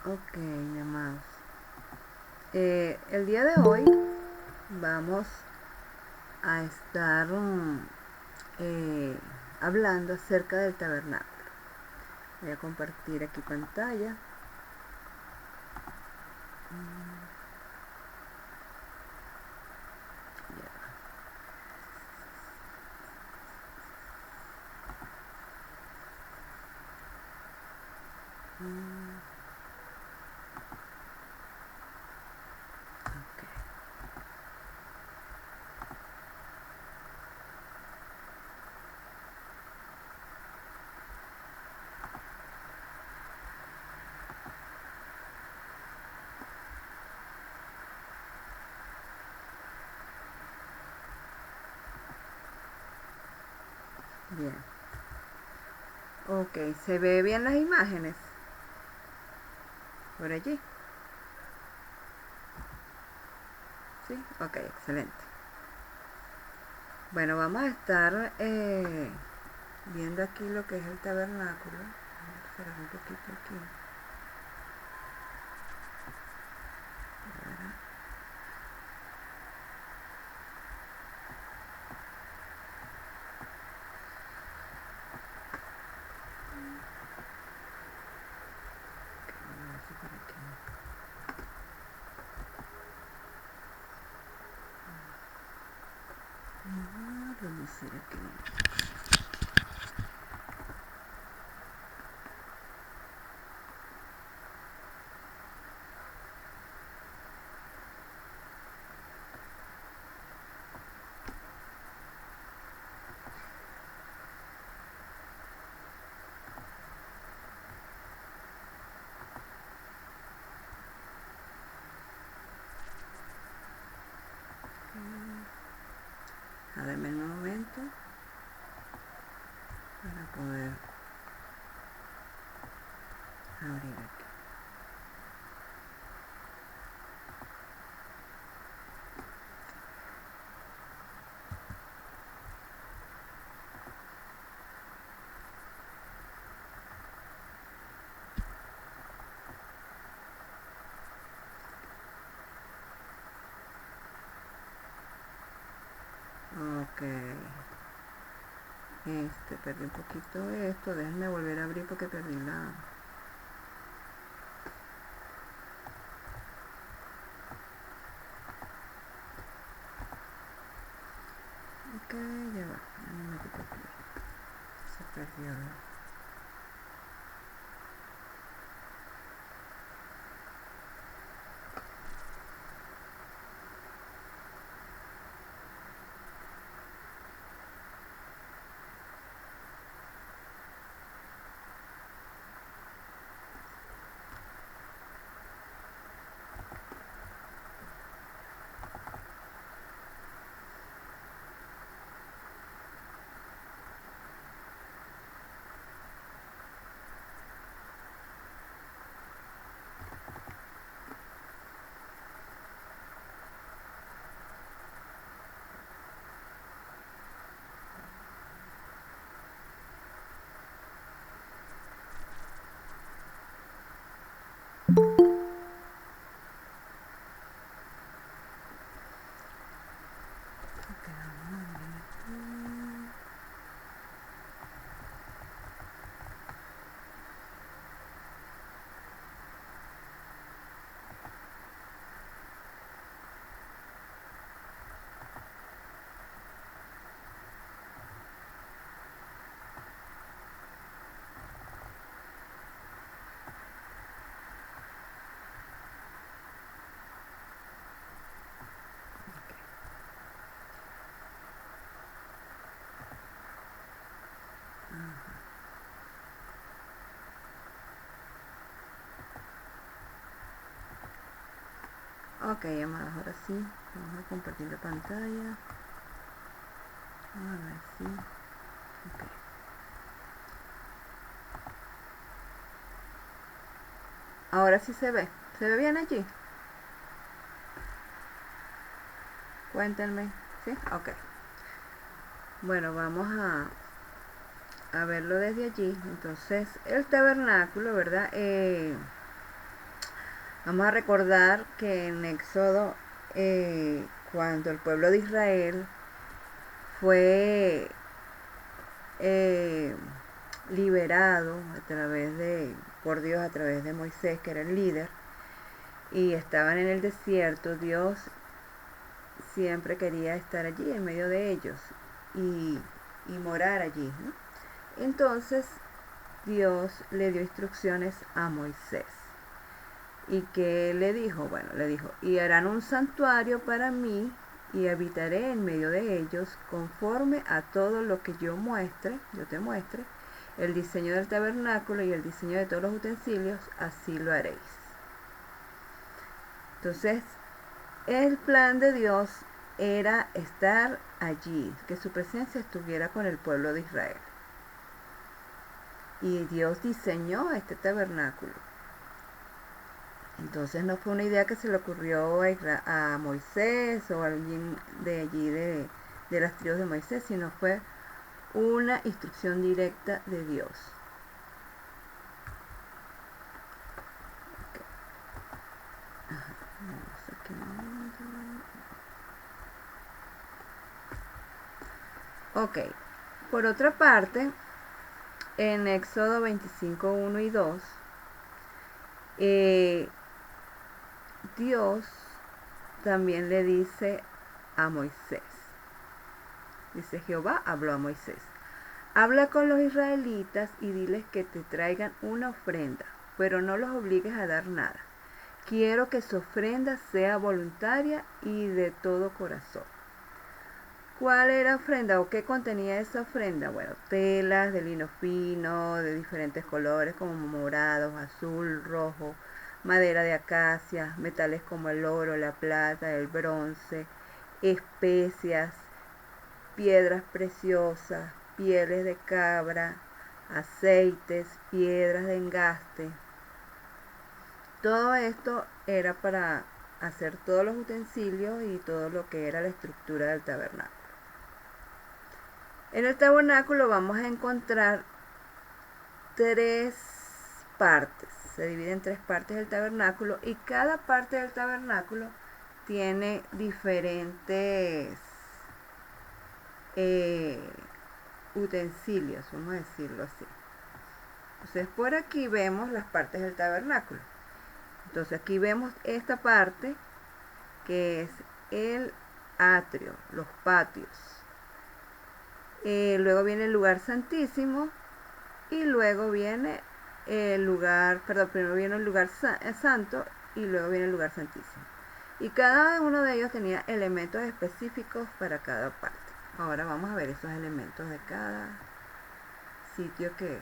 Ok, mi amados. El día de hoy vamos a estar eh, hablando acerca del tabernáculo. Voy a compartir aquí pantalla. Ok, bien. Ok, ¿se ve bien las imágenes? Por allí. Sí, ok, excelente. Bueno, vamos a estar viendo aquí lo que es el tabernáculo. Vamos a cerrar un poquito aquí. Vamos a ver si por aquí. Reducir aquí. A darme un momento para poder abrir aquí. Ok. Perdí un poquito esto. Déjenme volver a abrir porque perdí la... Ok, ya va. Un momentito aquí. Se perdió. Ok, vamos a abrir aquí. Ok, amados, ahora sí. Vamos a compartir la pantalla. A ver si... Ok. Ahora sí se ve. ¿Se ve bien allí? Cuéntenme. ¿Sí? Ok. Bueno, vamos a verlo desde allí. Entonces, el tabernáculo, ¿verdad? Vamos a recordar que en Éxodo, cuando el pueblo de Israel fue eh, liberado por Dios a través de Moisés, que era el líder, y estaban en el desierto, Dios siempre quería estar allí en medio de ellos y, y morar allí, ¿no? Entonces Dios le dio instrucciones a Moisés. ¿Y qué le dijo? Bueno, le dijo, y harán un santuario para mí y habitaré en medio de ellos conforme a todo lo que yo te muestre, el diseño del tabernáculo y el diseño de todos los utensilios, así lo haréis. Entonces, el plan de Dios era estar allí, que su presencia estuviera con el pueblo de Israel. Y Dios diseñó este tabernáculo. Entonces no fue una idea que se le ocurrió a Moisés o a alguien de allí de las tribus de Moisés, sino fue una instrucción directa de Dios. Ok, por otra parte, en Éxodo 25, 1 y 2, Dios también le dice a Moisés, dice Jehová habló a Moisés, habla con los israelitas y diles que te traigan una ofrenda, pero no los obligues a dar nada. Quiero que su ofrenda sea voluntaria y de todo corazón. ¿Cuál era la ofrenda o qué contenía esa ofrenda? Bueno, telas de lino fino, de diferentes colores como morado, azul, rojo, madera de acacia, metales como el oro, la plata, el bronce, especias, piedras preciosas, pieles de cabra, aceites, piedras de engaste. Todo esto era para hacer todos los utensilios y todo lo que era la estructura del tabernáculo. En el tabernáculo vamos a encontrar tres partes. Se divide en tres partes el tabernáculo y cada parte del tabernáculo tiene diferentes utensilios, vamos a decirlo así. Entonces por aquí vemos las partes del tabernáculo. Entonces aquí vemos esta parte que es el atrio, los patios. Luego viene el lugar santísimo y luego viene primero viene el lugar santo y luego viene el lugar santísimo. Y cada uno de ellos tenía elementos específicos para cada parte. Ahora vamos a ver esos elementos de cada sitio que...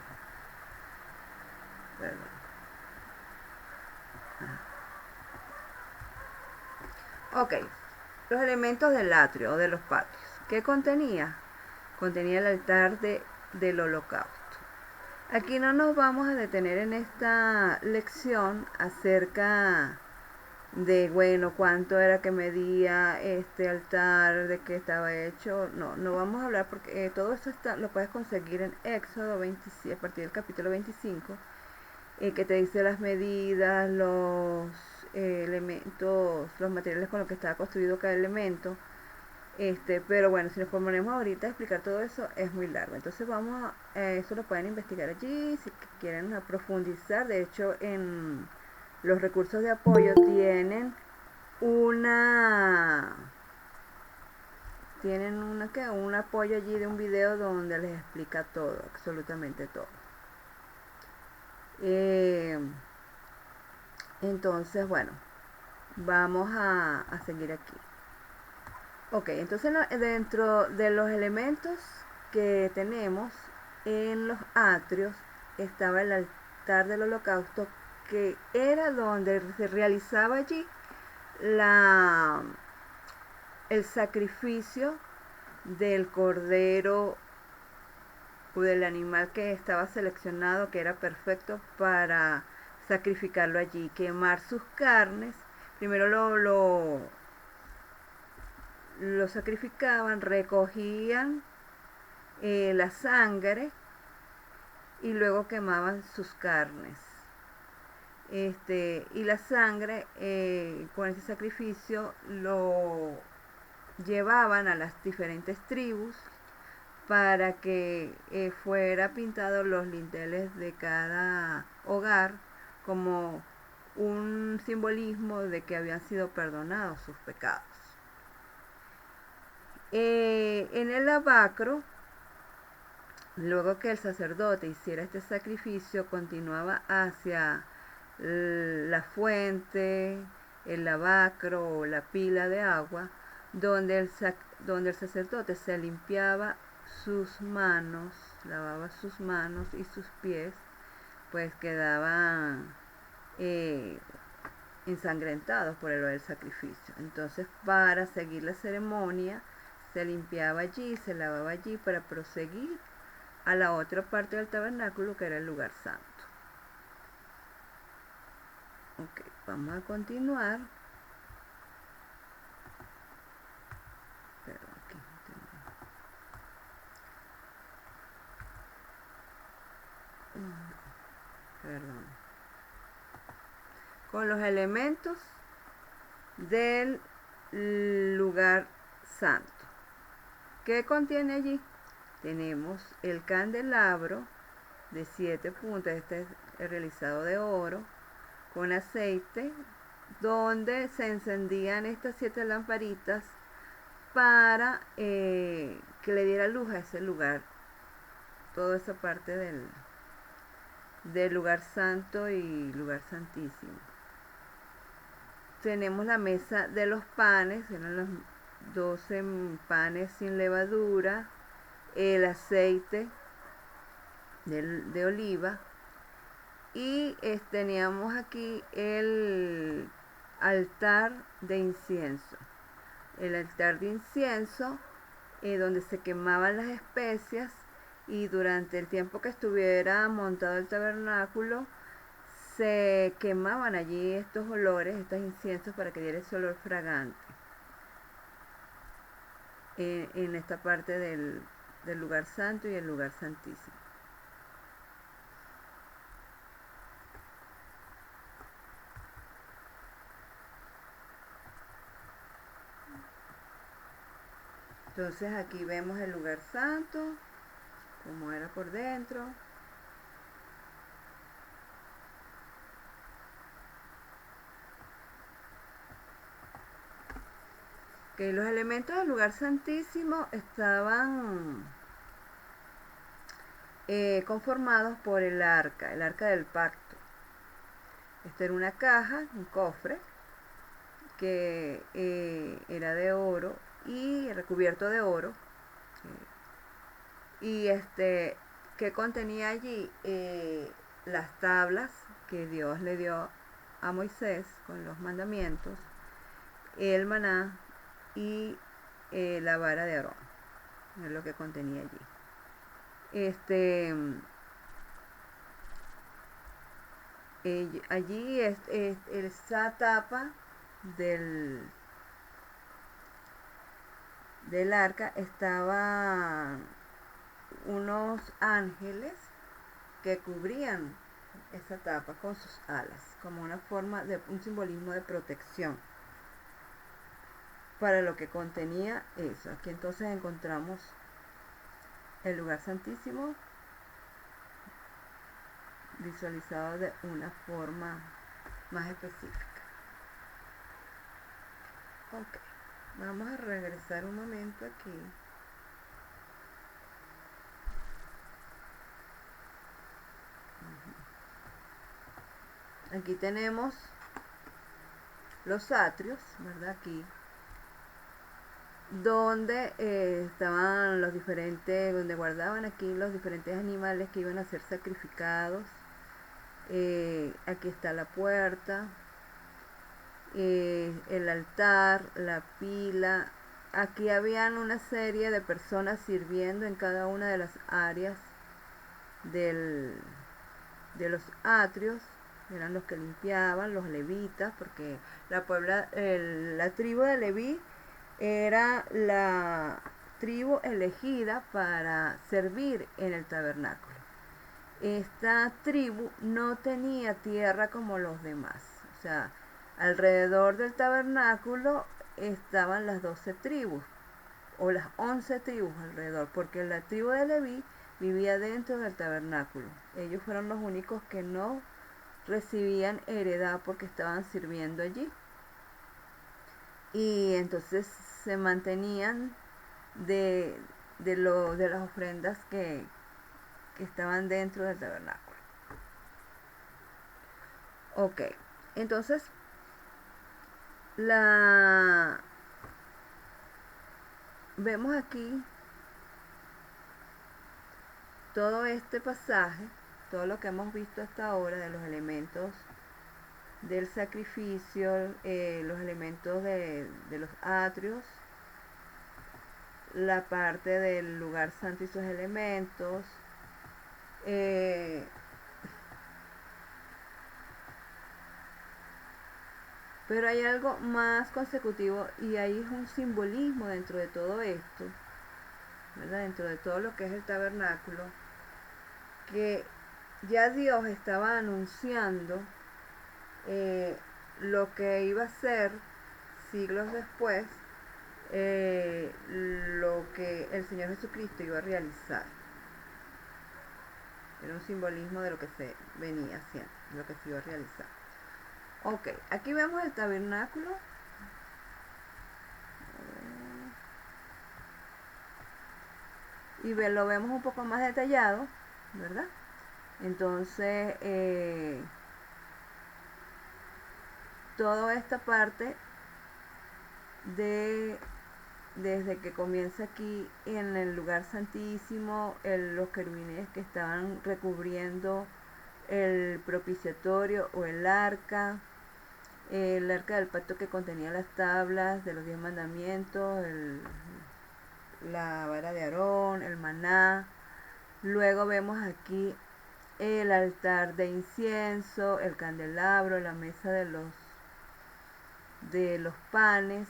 Ok, los elementos del atrio o de los patios. ¿Qué contenía? Contenía el altar del holocausto. Aquí no nos vamos a detener en esta lección acerca de, bueno, cuánto era que medía este altar, de qué estaba hecho. No vamos a hablar porque todo eso lo puedes conseguir en Éxodo 27, a partir del capítulo 25, que te dice las medidas, los elementos, los materiales con los que estaba construido cada elemento. Pero bueno, si nos ponemos ahorita a explicar todo eso es muy largo. Entonces eso lo pueden investigar allí si quieren profundizar. De hecho, en los recursos de apoyo tienen un apoyo allí de un video donde les explica todo, absolutamente todo. Entonces, bueno, vamos a seguir aquí. Ok, entonces dentro de los elementos que tenemos en los atrios estaba el altar del holocausto, que era donde se realizaba allí el sacrificio del cordero o del animal que estaba seleccionado, que era perfecto para sacrificarlo allí, quemar sus carnes. Primero lo sacrificaban, recogían la sangre y luego quemaban sus carnes. y la sangre con ese sacrificio lo llevaban a las diferentes tribus para que fuera pintado los linteles de cada hogar como un simbolismo de que habían sido perdonados sus pecados. En el lavacro, luego que el sacerdote hiciera este sacrificio, continuaba hacia la fuente, el lavacro o la pila de agua, donde el sacerdote se limpiaba sus manos, lavaba sus manos y sus pies, pues quedaban ensangrentados por el sacrificio. Entonces, para seguir la ceremonia, se limpiaba allí, se lavaba allí para proseguir a la otra parte del tabernáculo, que era el lugar santo. Ok, vamos a continuar. Perdón, aquí perdón. Con los elementos del lugar santo. ¿Qué contiene allí? Tenemos el candelabro de 7 puntas, este es realizado de oro, con aceite, donde se encendían estas 7 lamparitas para que le diera luz a ese lugar, toda esa parte del lugar santo y lugar santísimo. Tenemos la mesa de los panes, eran los 12 panes sin levadura, el aceite de oliva, y teníamos aquí el altar de incienso. El altar de incienso donde se quemaban las especias, y durante el tiempo que estuviera montado el tabernáculo se quemaban allí estos olores, estos inciensos, para que diera ese olor fragante en esta parte del lugar santo y el lugar santísimo. Entonces aquí vemos el lugar santo, como era por dentro. Que los elementos del lugar santísimo estaban conformados por el arca del pacto. Esta era una caja, un cofre, que era de oro y recubierto de oro, y que contenía allí las tablas que Dios le dio a Moisés con los mandamientos, el maná y la vara de Aarón, es lo que contenía allí. Allí esa tapa del arca estaba unos ángeles que cubrían esa tapa con sus alas, como una forma de un simbolismo de protección para lo que contenía eso. Aquí entonces encontramos el lugar santísimo visualizado de una forma más específica. Ok, vamos a regresar un momento aquí. Aquí tenemos los atrios, ¿verdad? Aquí, donde estaban los diferentes, donde guardaban aquí los diferentes animales que iban a ser sacrificados. Aquí está la puerta, el altar, la pila. Aquí habían una serie de personas sirviendo en cada una de las áreas de los atrios. Eran los que limpiaban, los levitas, porque la tribu de Leví era la tribu elegida para servir en el tabernáculo. esta tribu no tenía tierra como los demás. O sea, alrededor del tabernáculo estaban las 12 tribus, o las 11 tribus alrededor, porque la tribu de Leví vivía dentro del tabernáculo. Ellos fueron los únicos que no recibían heredad porque estaban sirviendo allí. Y entonces se mantenían de, de las ofrendas que estaban dentro del tabernáculo. Ok, entonces vemos aquí todo este pasaje, todo lo que hemos visto hasta ahora de los elementos del sacrificio, los elementos de los atrios, la parte del lugar santo y sus elementos, pero hay algo más consecutivo y hay un simbolismo dentro de todo esto, ¿verdad? Dentro de todo lo que es el tabernáculo, que ya Dios estaba anunciando lo que iba a ser siglos después, lo que el Señor Jesucristo iba a realizar. Era un simbolismo de lo que se venía haciendo, de lo que se iba a realizar. Ok, aquí vemos el tabernáculo. Y lo vemos un poco más detallado, ¿verdad? Entonces, toda esta parte desde que comienza aquí en el lugar santísimo, los querubines que estaban recubriendo el propiciatorio o el arca del pacto que contenía las tablas de los 10 mandamientos, la vara de Aarón, el maná. Luego vemos aquí el altar de incienso, el candelabro, la mesa de los panes,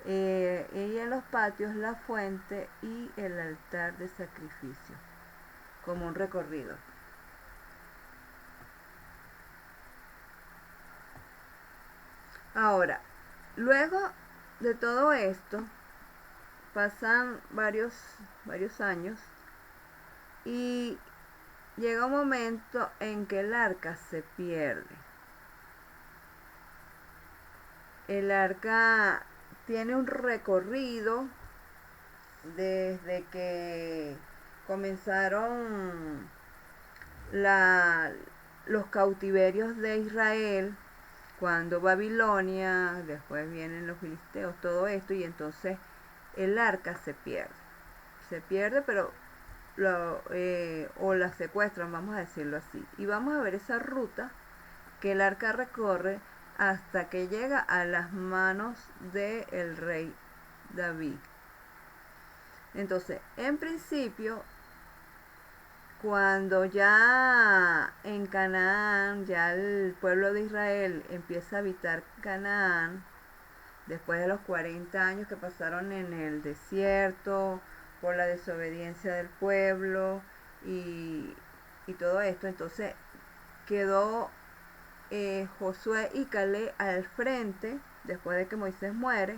y en los patios la fuente y el altar de sacrificio, como un recorrido. Ahora, luego de todo esto, pasan varios años y llega un momento en que el arca se pierde. El arca tiene un recorrido desde que comenzaron los cautiverios de Israel, cuando Babilonia, después vienen los filisteos, todo esto, y entonces el arca se pierde. Se pierde, pero o la secuestran, vamos a decirlo así. Y vamos a ver esa ruta que el arca recorre hasta que llega a las manos del rey David. Entonces, en principio, cuando ya en Canaán, ya el pueblo de Israel empieza a habitar Canaán, después de los 40 años que pasaron en el desierto, por la desobediencia del pueblo y todo esto, entonces quedó Josué y Caleb al frente, después de que Moisés muere,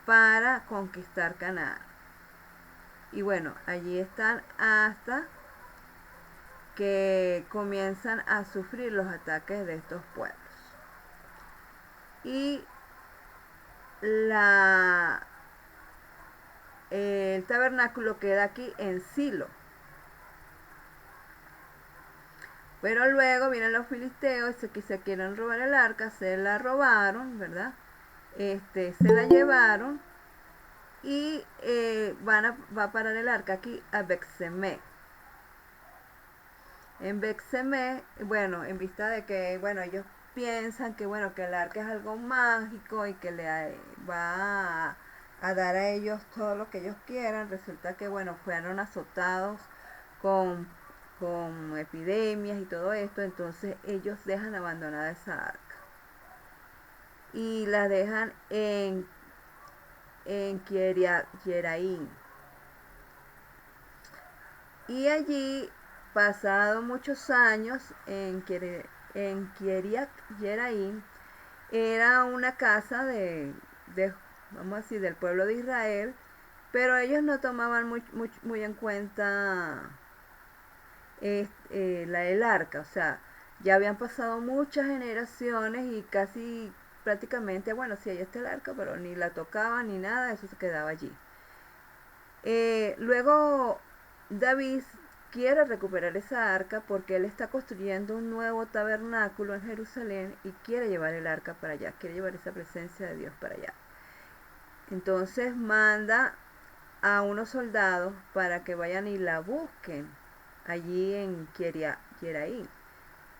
para conquistar Canaán. Y bueno, allí están hasta que comienzan a sufrir los ataques de estos pueblos. Y el tabernáculo queda aquí en Silo. Pero luego vienen los filisteos que se quieren robar el arca, se la robaron, ¿verdad? Se la llevaron y va a parar el arca aquí a Bexemé. En Bexemé, bueno, en vista de que, bueno, ellos piensan que, bueno, que el arca es algo mágico y que le va a dar a ellos todo lo que ellos quieran, resulta que, bueno, fueron azotados con epidemias y todo esto, entonces ellos dejan abandonada esa arca y la dejan en Kiriat Jearim. Y allí pasado muchos años en Kiriat Jearim, era una casa vamos a decir, del pueblo de Israel, pero ellos no tomaban muy en cuenta el arca, o sea, ya habían pasado muchas generaciones y casi prácticamente, bueno, sí, ahí está el arca, pero ni la tocaban ni nada, eso se quedaba allí. Luego David quiere recuperar esa arca porque él está construyendo un nuevo tabernáculo en Jerusalén y quiere llevar el arca para allá, quiere llevar esa presencia de Dios para allá. Entonces manda a unos soldados para que vayan y la busquen allí en Jeraí.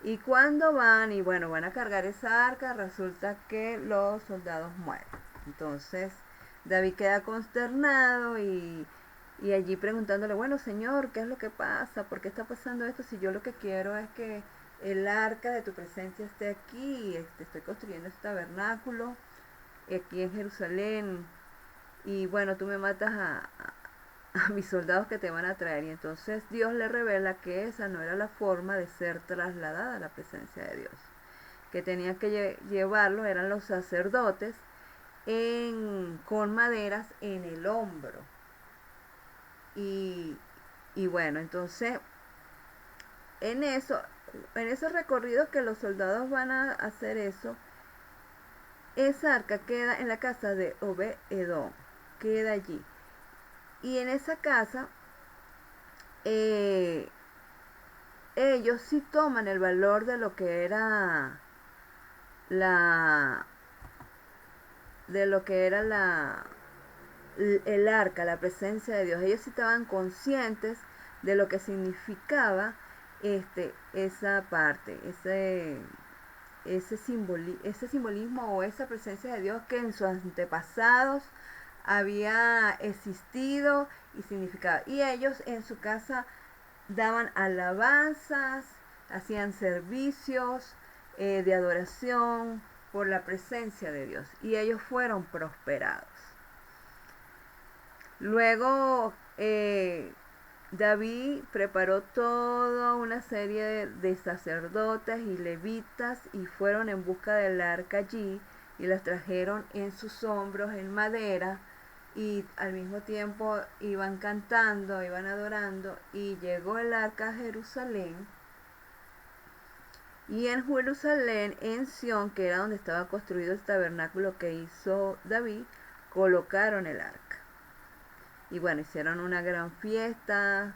Y cuando van, y bueno, van a cargar esa arca, resulta que los soldados mueren. Entonces David queda consternado y allí preguntándole, bueno, Señor, ¿qué es lo que pasa? ¿Por qué está pasando esto? Si yo lo que quiero es que el arca de tu presencia esté aquí, estoy construyendo este tabernáculo aquí en Jerusalén, y bueno, tú me matas a mis soldados que te van a traer. Y entonces Dios le revela que esa no era la forma de ser trasladada a la presencia de Dios, que tenían que llevarlo, eran los sacerdotes, con maderas en el hombro. Y, y bueno, entonces en eso, en esos recorridos que los soldados van a hacer eso, esa arca queda en la casa de Obed-Edom, queda allí. Y en esa casa eh, ellos sí toman el valor de lo que era la de lo que era el arca, la presencia de Dios. Ellos sí estaban conscientes de lo que significaba esa parte, ese simbolismo o esa presencia de Dios que en sus antepasados había existido y significaba. Y ellos en su casa daban alabanzas, hacían servicios de adoración por la presencia de Dios, y ellos fueron prosperados. Luego David preparó toda una serie de sacerdotes y levitas y fueron en busca del arca allí y las trajeron en sus hombros en madera, y al mismo tiempo iban cantando, iban adorando, y llegó el arca a Jerusalén. Y en Jerusalén, en Sión, que era donde estaba construido el tabernáculo que hizo David, colocaron el arca. Y bueno, hicieron una gran fiesta,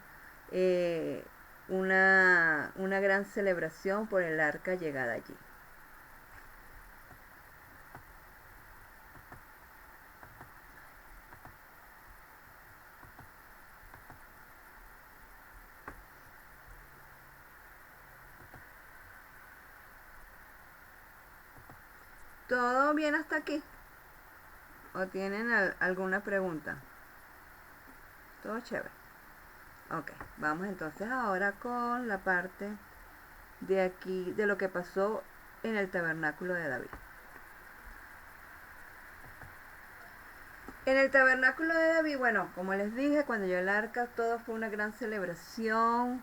una gran celebración por el arca llegada allí. ¿Todo bien hasta aquí? ¿O tienen alguna pregunta? Todo chévere. Ok, vamos entonces ahora con la parte de aquí, de lo que pasó en el tabernáculo de David. En el tabernáculo de David, bueno, como les dije, cuando llegó el arca, todo fue una gran celebración.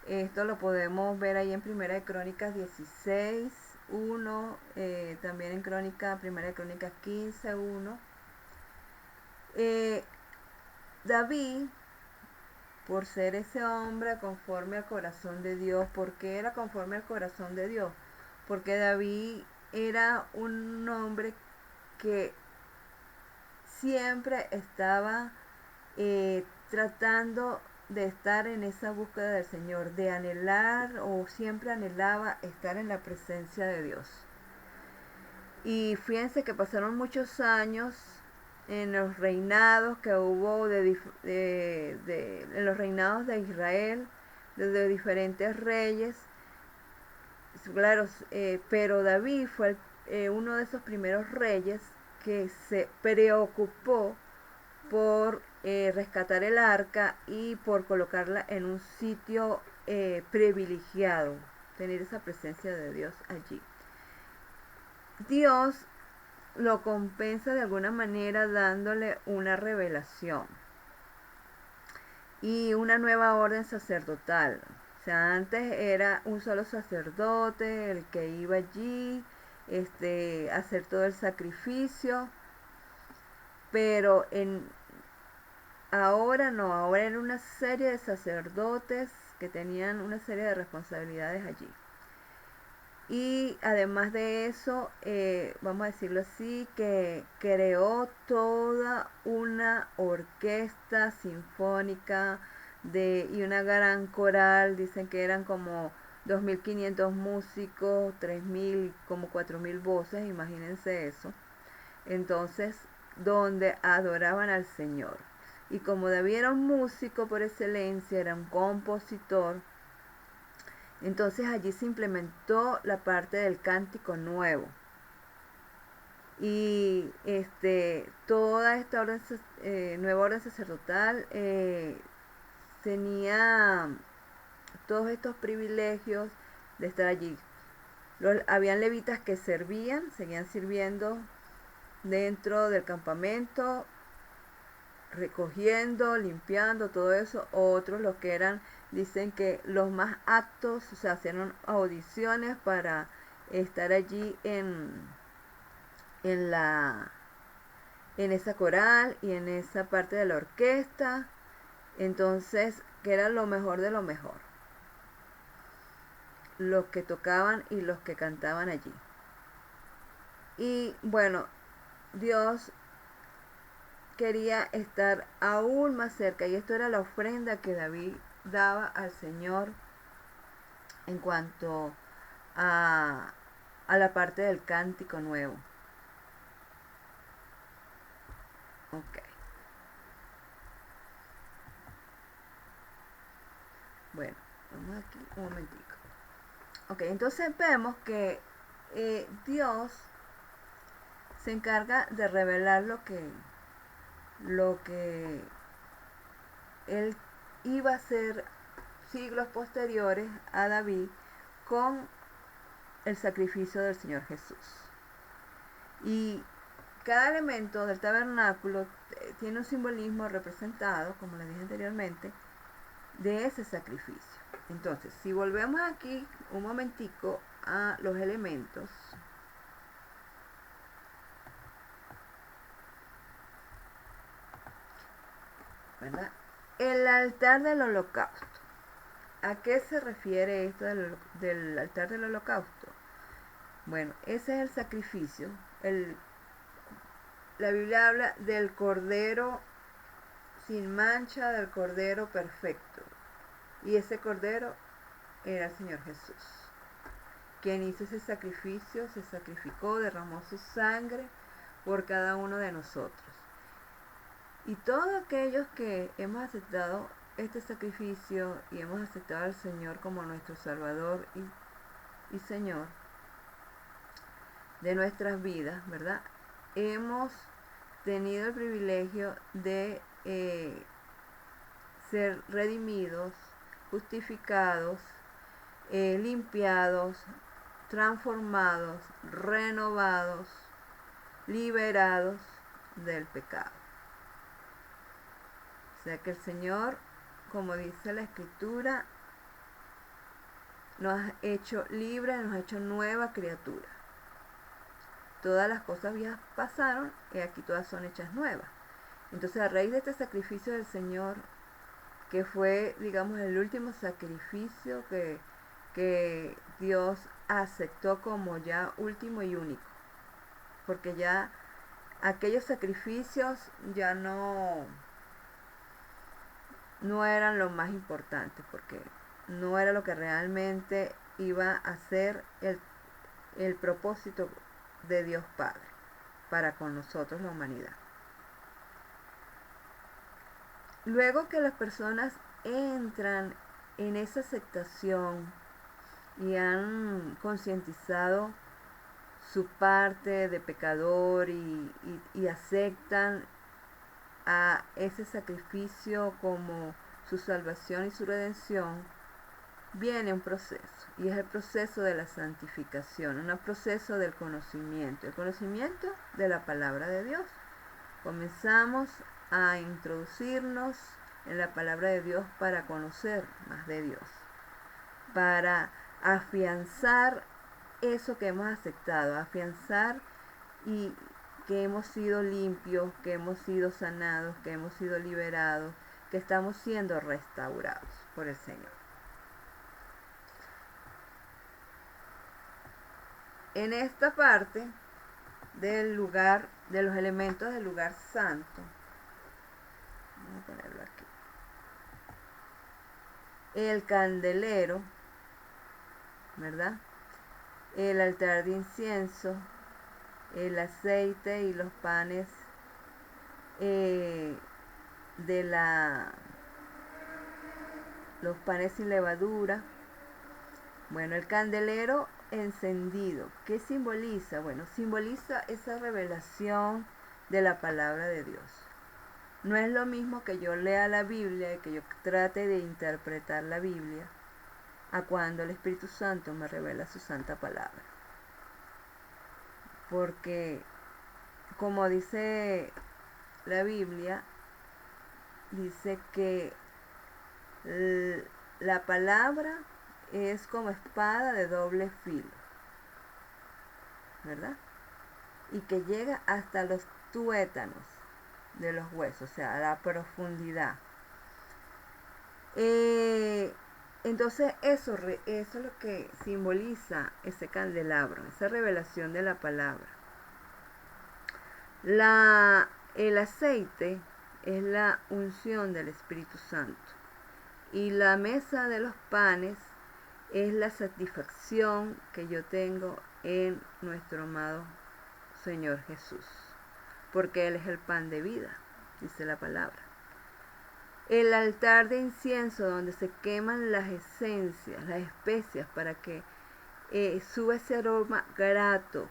Esto lo podemos ver ahí en Primera de Crónicas 16, 1, también en Primera de Crónicas 15, 1. David, por ser ese hombre conforme al corazón de Dios, ¿por qué era conforme al corazón de Dios? Porque David era un hombre que siempre estaba tratando de estar en esa búsqueda del Señor, de anhelar, o siempre anhelaba estar en la presencia de Dios. Y fíjense que pasaron muchos años en los reinados que hubo en los reinados de Israel, de diferentes reyes. Claro, pero David fue uno de esos primeros reyes que se preocupó por rescatar el arca y por colocarla en un sitio privilegiado, tener esa presencia de Dios allí. Dios lo compensa de alguna manera dándole una revelación y una nueva orden sacerdotal. O sea, antes era un solo sacerdote el que iba allí, a hacer todo el sacrificio, pero ahora no, ahora era una serie de sacerdotes que tenían una serie de responsabilidades allí. Y además de eso, vamos a decirlo así, que creó toda una orquesta sinfónica y una gran coral. Dicen que eran como 2.500 músicos, 3.000, como 4.000 voces, imagínense eso. Entonces, donde adoraban al Señor. Y como David era un músico por excelencia, era un compositor, entonces allí se implementó la parte del cántico nuevo. Y toda esta nueva orden sacerdotal tenía todos estos privilegios de estar allí. Habían levitas que seguían sirviendo dentro del campamento, recogiendo, limpiando, todo eso. Otros, los que eran, dicen que los más aptos, o sea, hacían audiciones para estar allí en la en esa coral y en esa parte de la orquesta. Entonces, que era lo mejor de lo mejor, los que tocaban y los que cantaban allí. Y bueno, Dios quería estar aún más cerca, y esto era la ofrenda que David daba al Señor en cuanto a la parte del cántico nuevo. Ok. Bueno, vamos aquí un momentico. Ok, entonces vemos que Dios se encarga de revelar lo que él iba a hacer siglos posteriores a David con el sacrificio del Señor Jesús. Y cada elemento del tabernáculo tiene un simbolismo representado, como les dije anteriormente, de ese sacrificio. Entonces, si volvemos aquí un momentico a los elementos, ¿verdad? El altar del holocausto. ¿A qué se refiere esto del altar del holocausto? Bueno, ese es el sacrificio. La Biblia habla del cordero sin mancha, del cordero perfecto. Y ese cordero era el Señor Jesús, quien hizo ese sacrificio, se sacrificó, derramó su sangre por cada uno de nosotros. Y todos aquellos que hemos aceptado este sacrificio y hemos aceptado al Señor como nuestro Salvador y Señor de nuestras vidas, ¿verdad? Hemos tenido el privilegio de ser redimidos, justificados, limpiados, transformados, renovados, liberados del pecado. O sea que el Señor, como dice la Escritura, nos ha hecho libres, nos ha hecho nueva criatura. Todas las cosas viejas pasaron y aquí todas son hechas nuevas. Entonces, a raíz de este sacrificio del Señor, que fue, digamos, el último sacrificio que Dios aceptó como ya último y único, porque ya aquellos sacrificios ya no eran lo más importante, porque no era lo que realmente iba a ser el propósito de Dios Padre para con nosotros, la humanidad. Luego que las personas entran en esa aceptación y han concientizado su parte de pecador y aceptan a ese sacrificio como su salvación y su redención, viene un proceso, y es el proceso de la santificación, un proceso del conocimiento, el conocimiento de la palabra de Dios. Comenzamos a introducirnos en la palabra de Dios para conocer más de Dios. para afianzar eso que hemos aceptado, afianzar y que hemos sido limpios, que hemos sido sanados, que hemos sido liberados, que estamos siendo restaurados por el Señor. En esta parte del lugar, de los elementos del lugar santo, vamos a ponerlo aquí, el candelero, ¿verdad? El altar de incienso, el aceite y los panes los panes sin levadura. Bueno, el candelero encendido, ¿qué simboliza? Bueno, simboliza esa revelación de la palabra de Dios. No es lo mismo que yo lea la Biblia y que yo trate de interpretar la Biblia a cuando el Espíritu Santo me revela su santa palabra. Porque, como dice la Biblia, dice que la palabra es como espada de doble filo, ¿verdad? Y que llega hasta los tuétanos de los huesos, o sea, a la profundidad. Entonces eso es lo que simboliza ese candelabro, esa revelación de la palabra. El aceite es la unción del Espíritu Santo y la mesa de los panes es la satisfacción que yo tengo en nuestro amado Señor Jesús, porque Él es el pan de vida, dice la palabra. El altar de incienso donde se queman las esencias, las especias, para que suba ese aroma grato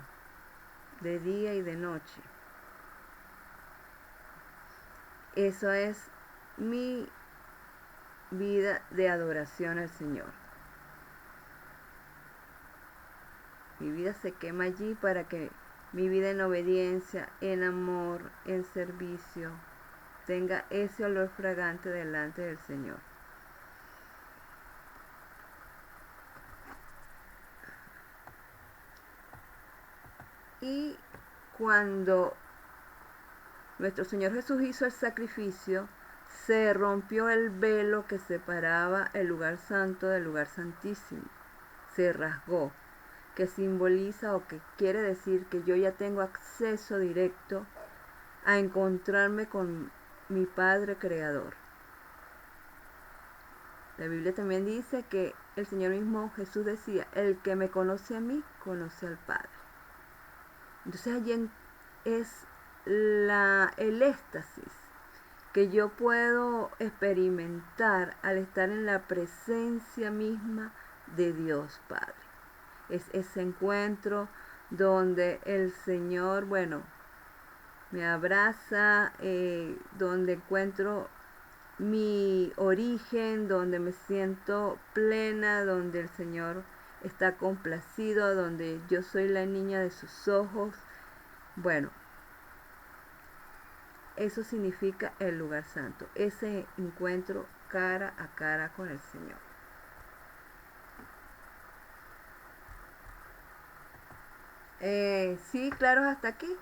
de día y de noche. Eso es mi vida de adoración al Señor. Mi vida se quema allí para que mi vida en obediencia, en amor, en servicio, tenga ese olor fragante delante del Señor. Y cuando nuestro Señor Jesús hizo el sacrificio, se rompió el velo que separaba el lugar santo del lugar santísimo. Se rasgó, que simboliza o que quiere decir que yo ya tengo acceso directo a encontrarme con mi Padre Creador. La Biblia también dice que el Señor mismo Jesús decía, el que me conoce a mí, conoce al Padre. Entonces allí es el éxtasis que yo puedo experimentar al estar en la presencia misma de Dios Padre. Es ese encuentro donde el Señor, bueno, me abraza, donde encuentro mi origen, donde me siento plena, donde el Señor está complacido, donde yo soy la niña de sus ojos. Bueno, eso significa el lugar santo, ese encuentro cara a cara con el Señor. Sí, claro, hasta aquí.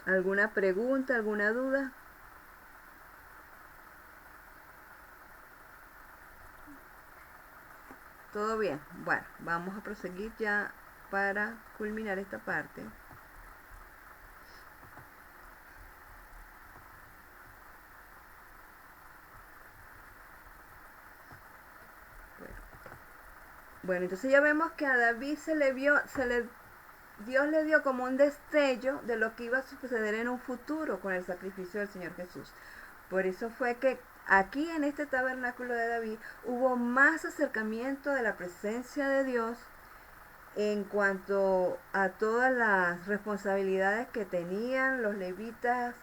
¿Alguna pregunta, alguna duda? ¿Todo bien? Bueno, vamos a proseguir ya para culminar esta parte. Bueno, entonces ya vemos que a David Dios le dio como un destello de lo que iba a suceder en un futuro con el sacrificio del Señor Jesús. Por eso fue que aquí en este tabernáculo de David hubo más acercamiento de la presencia de Dios en cuanto a todas las responsabilidades que tenían los levitas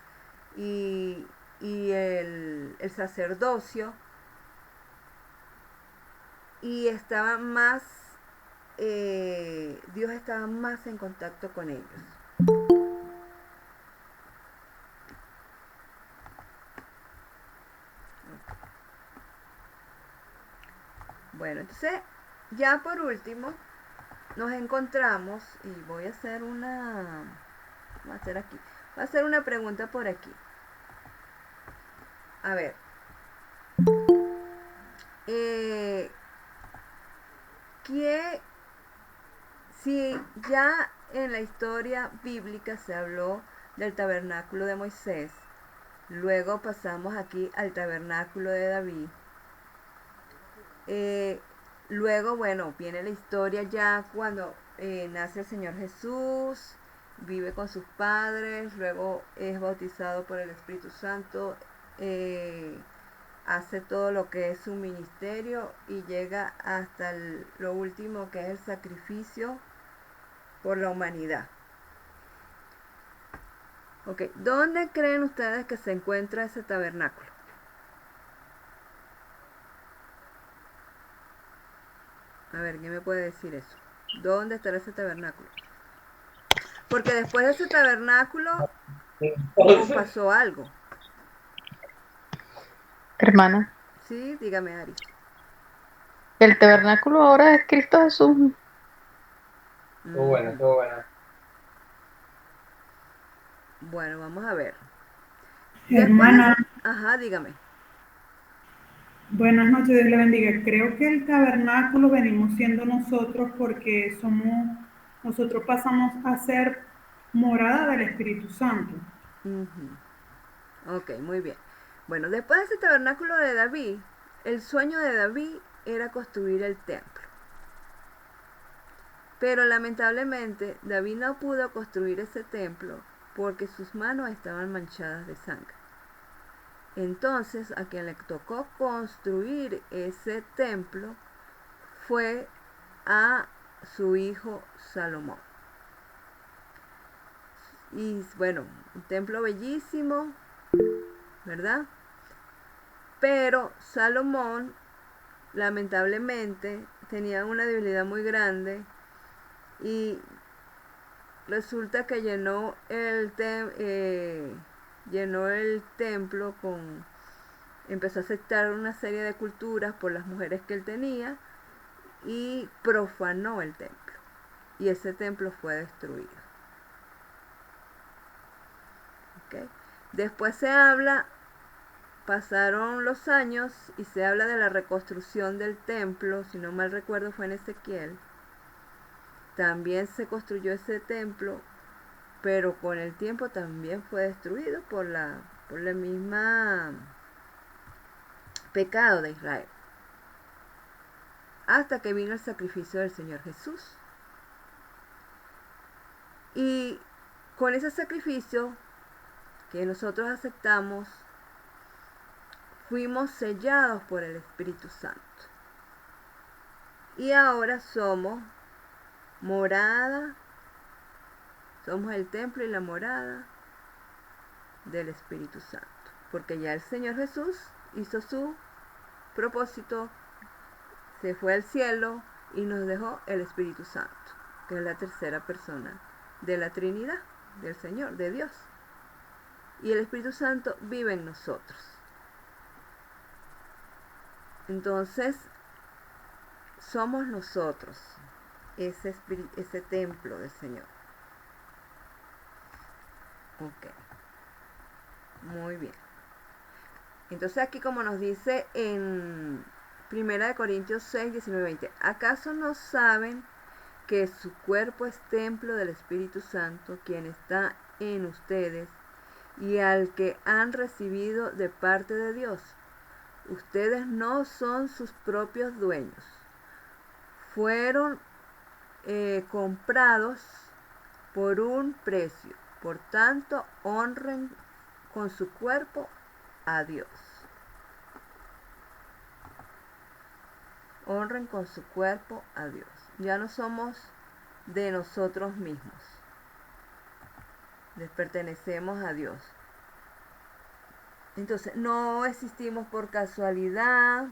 y el sacerdocio, y estaba más, Dios estaba más en contacto con ellos. Bueno, entonces, ya por último, nos encontramos, y voy a hacer voy a hacer aquí, voy a hacer una pregunta por aquí. A ver, eh, ¿qué, si ya en la historia bíblica se habló del tabernáculo de Moisés, luego pasamos aquí al tabernáculo de David, eh, luego, bueno, viene la historia ya cuando nace el Señor Jesús, vive con sus padres, luego es bautizado por el Espíritu Santo, eh, hace todo lo que es su ministerio y llega hasta lo último que es el sacrificio por la humanidad. Ok, ¿dónde creen ustedes que se encuentra ese tabernáculo? A ver, ¿quién me puede decir eso? ¿Dónde estará ese tabernáculo? Porque después de ese tabernáculo pasó algo. Hermana, Sí, dígame, Ari. el tabernáculo ahora es Cristo Jesús. Estuvo buena, Ujú. estuvo buena. Bueno, vamos a ver. Después de ese... Hermana, Ajá, dígame. buenas noches, Dios le bendiga. Creo que el tabernáculo venimos siendo nosotros porque nosotros pasamos a ser morada del Espíritu Santo. Ujú. Ok, muy bien. Bueno, después de ese tabernáculo de David, el sueño de David era construir el templo. Pero lamentablemente David no pudo construir ese templo porque sus manos estaban manchadas de sangre. Entonces, a quien le tocó construir ese templo fue a su hijo Salomón. Y bueno, un templo bellísimo, ¿verdad? Pero Salomón, lamentablemente, tenía una debilidad muy grande y resulta que llenó el templo con... Empezó a aceptar una serie de culturas por las mujeres que él tenía y profanó el templo. Y ese templo fue destruido. ¿Okay? Después pasaron los años y se habla de la reconstrucción del templo, si no mal recuerdo fue en Ezequiel. También se construyó ese templo, pero con el tiempo también fue destruido por la misma pecado de Israel. Hasta que vino el sacrificio del Señor Jesús. Y con ese sacrificio que nosotros aceptamos, fuimos sellados por el Espíritu Santo. Y ahora somos morada, somos el templo y la morada del Espíritu Santo. Porque ya el Señor Jesús hizo su propósito, se fue al cielo y nos dejó el Espíritu Santo, que es la tercera persona de la Trinidad, del Señor, de Dios. Y el Espíritu Santo vive en nosotros. Entonces, somos nosotros ese templo del Señor. Ok, muy bien. Entonces aquí como nos dice en 1 Corintios 6, 19, 20, ¿acaso no saben que su cuerpo es templo del Espíritu Santo, quien está en ustedes y al que han recibido de parte de Dios? Ustedes no son sus propios dueños. Fueron comprados por un precio. Por tanto, honren con su cuerpo a Dios. Honren con su cuerpo a Dios. Ya no somos de nosotros mismos. Les pertenecemos a Dios. Entonces, no existimos por casualidad.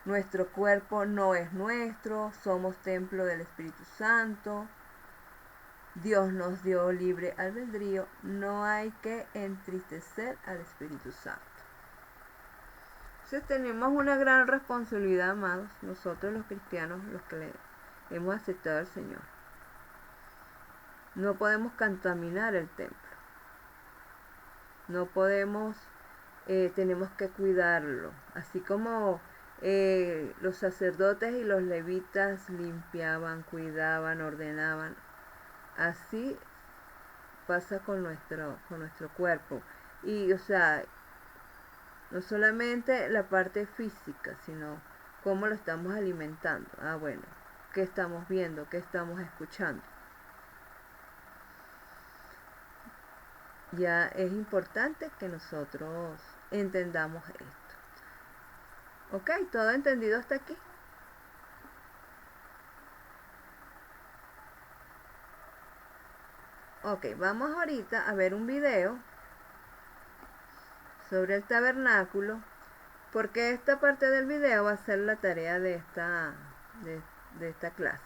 Nuestro cuerpo no es nuestro. Somos templo del Espíritu Santo. Dios nos dio libre albedrío. No hay que entristecer al Espíritu Santo. Entonces tenemos una gran responsabilidad, amados, nosotros los cristianos, los que le hemos aceptado al Señor. No podemos contaminar el templo. No podemos, tenemos que cuidarlo. Así como los sacerdotes y los levitas limpiaban, cuidaban, ordenaban. Así pasa con nuestro cuerpo. Y, o sea, no solamente la parte física, sino cómo lo estamos alimentando. Bueno, qué estamos viendo, qué estamos escuchando. Ya es importante que nosotros entendamos esto. Ok, ¿todo entendido hasta aquí? Ok, vamos ahorita a ver un video sobre el tabernáculo, porque esta parte del video va a ser la tarea de esta clase.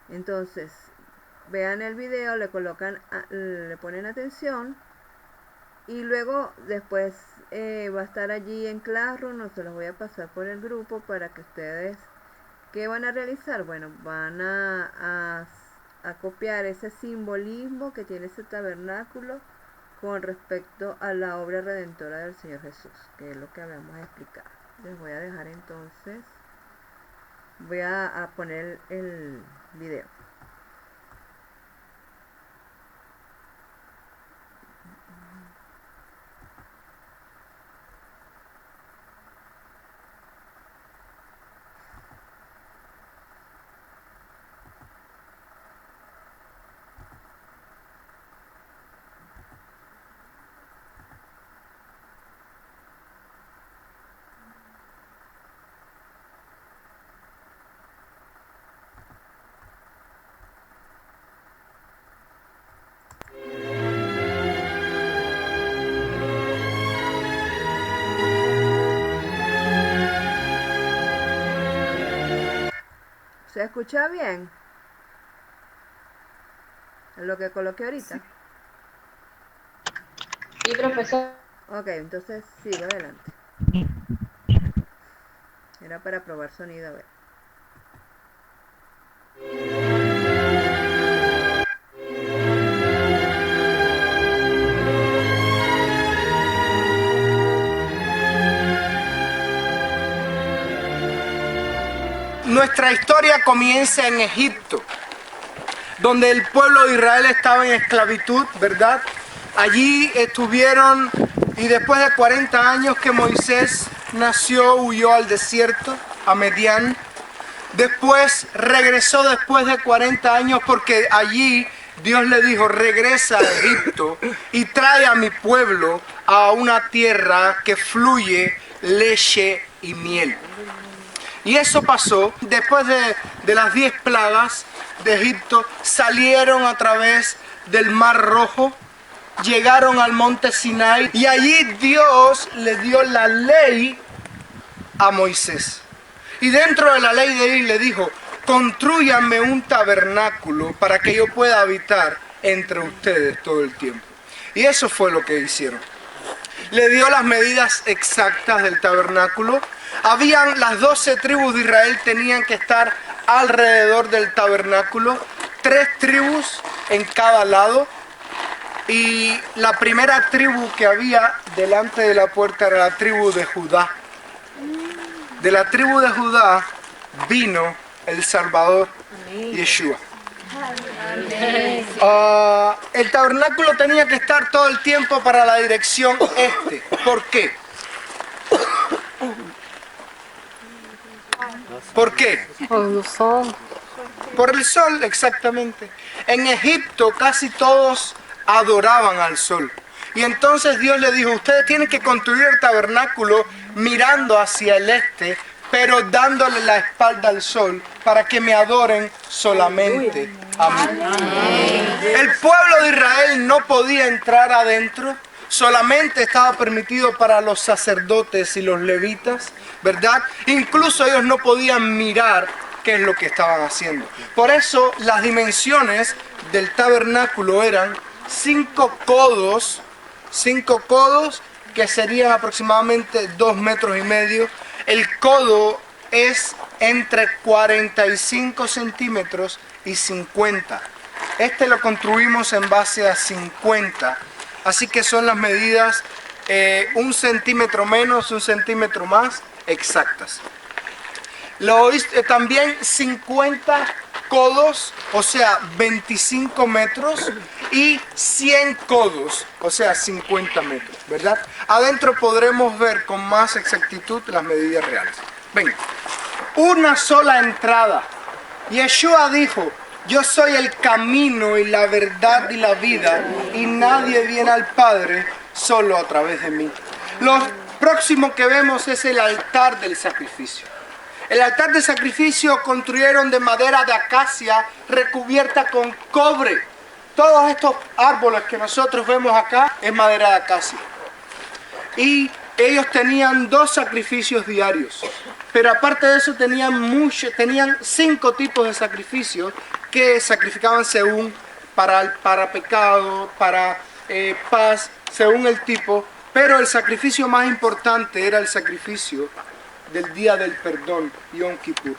Entonces, vean el video, le ponen atención, y luego después va a estar allí en Classroom, no se los voy a pasar por el grupo para que ustedes, ¿qué van a realizar? Bueno, van a copiar ese simbolismo que tiene ese tabernáculo con respecto a la obra redentora del Señor Jesús, que es lo que habíamos explicado. Les voy a dejar entonces, voy a poner el video. ¿Se escucha bien? Lo que coloqué ahorita. Sí, profesor. Ok, entonces sigo adelante. Era para probar sonido, a ver. Nuestra historia comienza en Egipto, donde el pueblo de Israel estaba en esclavitud, ¿verdad? Allí estuvieron, y después de 40 años que Moisés nació, huyó al desierto, a Madián. Después regresó después de 40 años porque allí Dios le dijo: regresa a Egipto y trae a mi pueblo a una tierra que fluye leche y miel. Y eso pasó. Después de las 10 plagas de Egipto, salieron a través del Mar Rojo, llegaron al monte Sinai, y allí Dios le dio la ley a Moisés. Y dentro de la ley de él le dijo: constrúyanme un tabernáculo para que yo pueda habitar entre ustedes todo el tiempo. Y eso fue lo que hicieron. Le dio las medidas exactas del tabernáculo. Habían las 12 tribus de Israel, tenían que estar alrededor del tabernáculo, 3 tribus en cada lado, y la primera tribu que había delante de la puerta era la tribu de Judá. De la tribu de Judá vino el Salvador, Yeshua. El tabernáculo tenía que estar todo el tiempo para la dirección este. ¿Por qué? ¿Por qué? Por el sol. Por el sol, exactamente. En Egipto casi todos adoraban al sol. Y entonces Dios le dijo: ustedes tienen que construir el tabernáculo mirando hacia el este, pero dándole la espalda al sol, para que me adoren solamente a mí. El pueblo de Israel no podía entrar adentro, solamente estaba permitido para los sacerdotes y los levitas, ¿verdad? Incluso ellos no podían mirar qué es lo que estaban haciendo. Por eso las dimensiones del tabernáculo eran 5 codos que serían aproximadamente 2,5 metros. El codo es entre 45 centímetros y 50. Este lo construimos en base a 50. Así que son las medidas 1 centímetro menos, 1 centímetro más, exactas. También 50 codos, o sea, 25 metros, y 100 codos, o sea, 50 metros, ¿verdad? Adentro podremos ver con más exactitud las medidas reales. Venga, una sola entrada. Yeshua dijo: yo soy el camino y la verdad y la vida, y nadie viene al Padre solo a través de mí. Lo próximo que vemos es el altar del sacrificio. El altar de sacrificio construyeron de madera de acacia recubierta con cobre. Todos estos árboles que nosotros vemos acá es madera de acacia. Y ellos tenían 2 sacrificios diarios. Pero aparte de eso tenían 5 tipos de sacrificios que sacrificaban según para pecado, para paz, según el tipo. Pero el sacrificio más importante era el sacrificio del día del perdón, Yom Kippur,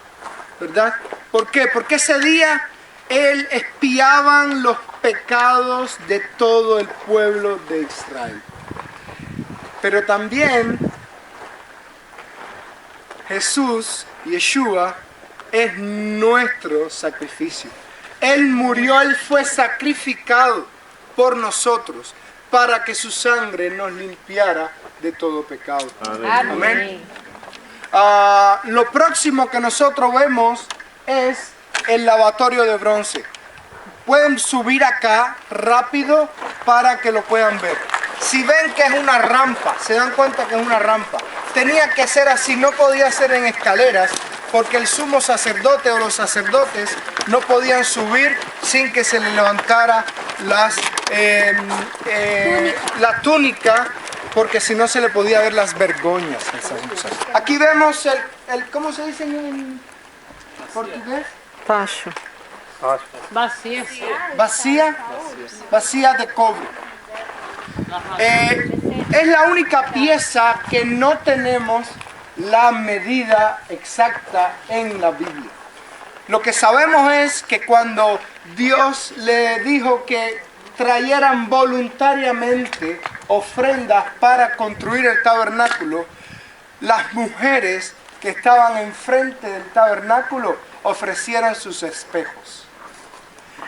¿verdad? ¿Por qué? Porque ese día él expiaban los pecados de todo el pueblo de Israel. Pero también Jesús, Yeshua, es nuestro sacrificio. Él murió, Él fue sacrificado por nosotros para que su sangre nos limpiara de todo pecado. Amén. Lo próximo que nosotros vemos es el lavatorio de bronce. Pueden subir acá rápido para que lo puedan ver. Si ven que es una rampa, se dan cuenta que es una rampa. Tenía que ser así, no podía ser en escaleras, porque el sumo sacerdote o los sacerdotes no podían subir sin que se les levantara la túnica, porque si no se le podía ver las vergoñas. Aquí vemos ¿cómo se dice en portugués? Tacho. Vacía de cobre. Es la única pieza que no tenemos la medida exacta en la Biblia. Lo que sabemos es que cuando Dios le dijo que trayeran voluntariamente ofrendas para construir el tabernáculo, las mujeres que estaban enfrente del tabernáculo ofrecieron sus espejos.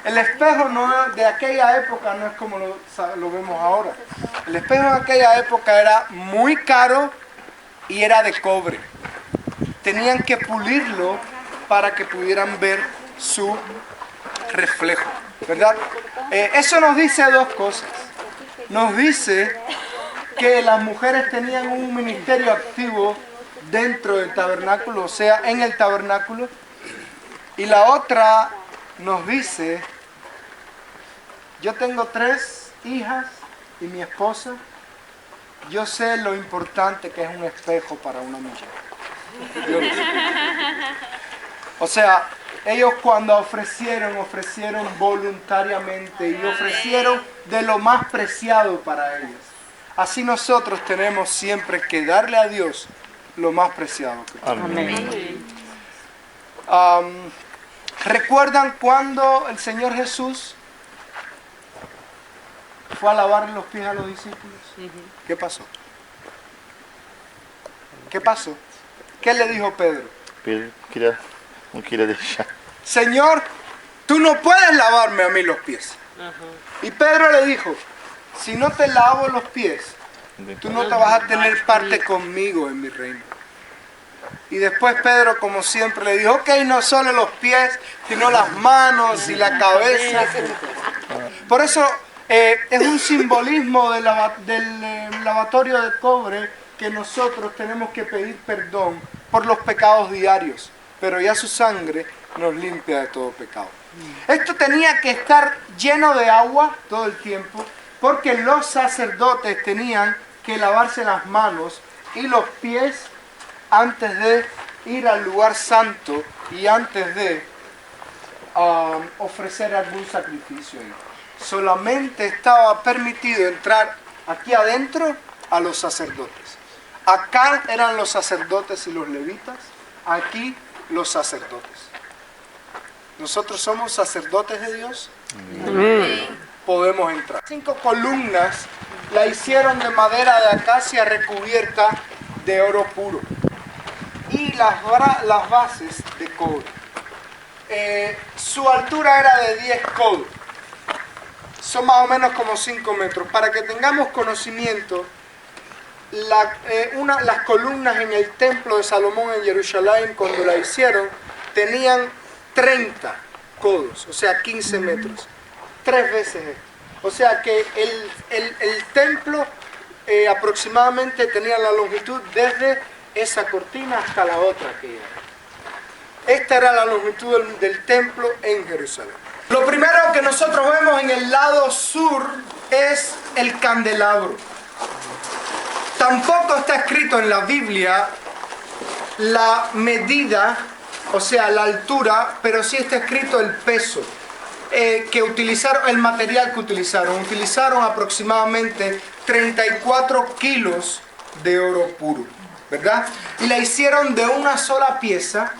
El espejo de aquella época no es como lo vemos ahora. El espejo de aquella época era muy caro y era de cobre. Tenían que pulirlo para que pudieran ver su reflejo, ¿verdad? Eso nos dice 2 cosas. Nos dice que las mujeres tenían un ministerio activo dentro del tabernáculo, o sea, en el tabernáculo. Y la otra nos dice: yo tengo 3 hijas y mi esposa. Yo sé lo importante que es un espejo para una mujer. O sea, ellos cuando ofrecieron voluntariamente y ofrecieron de lo más preciado para ellos. Así nosotros tenemos siempre que darle a Dios lo más preciado que tenemos. Amén. ¿Recuerdan cuando el Señor Jesús fue a lavar los pies a los discípulos? ¿Qué pasó? ¿Qué pasó? ¿Qué le dijo Pedro? Pedro no quiere dejar. Señor, tú no puedes lavarme a mí los pies. Y Pedro le dijo: si no te lavo los pies, tú no te vas a tener parte conmigo en mi reino. Y después Pedro, como siempre, le dijo: ok, no solo los pies, sino las manos y la cabeza. Por eso es un simbolismo del lavatorio de cobre, que nosotros tenemos que pedir perdón por los pecados diarios, pero ya su sangre nos limpia de todo pecado. Esto tenía que estar lleno de agua todo el tiempo, porque los sacerdotes tenían que lavarse las manos y los pies antes de ir al lugar santo y antes de ofrecer algún sacrificio. Solamente estaba permitido entrar aquí adentro a los sacerdotes. Acá eran los sacerdotes y los levitas, aquí los sacerdotes. Nosotros somos sacerdotes de Dios. Podemos entrar. 5 columnas la hicieron de madera de acacia recubierta de oro puro y las bases de cobre. Su altura era de 10 codos. Son más o menos como 5 metros. Para que tengamos conocimiento, las columnas en el templo de Salomón en Jerusalén, cuando la hicieron, tenían 30 codos, o sea 15 metros. 3 veces esto. O sea que el templo aproximadamente tenía la longitud desde esa cortina hasta la otra que era. Esta era la longitud del templo en Jerusalén. Lo primero que nosotros vemos en el lado sur es el candelabro. Tampoco está escrito en la Biblia la medida, o sea, la altura, pero sí está escrito el peso que utilizaron, el material que utilizaron. Utilizaron aproximadamente 34 kilos de oro puro, ¿verdad? Y la hicieron de una sola pieza.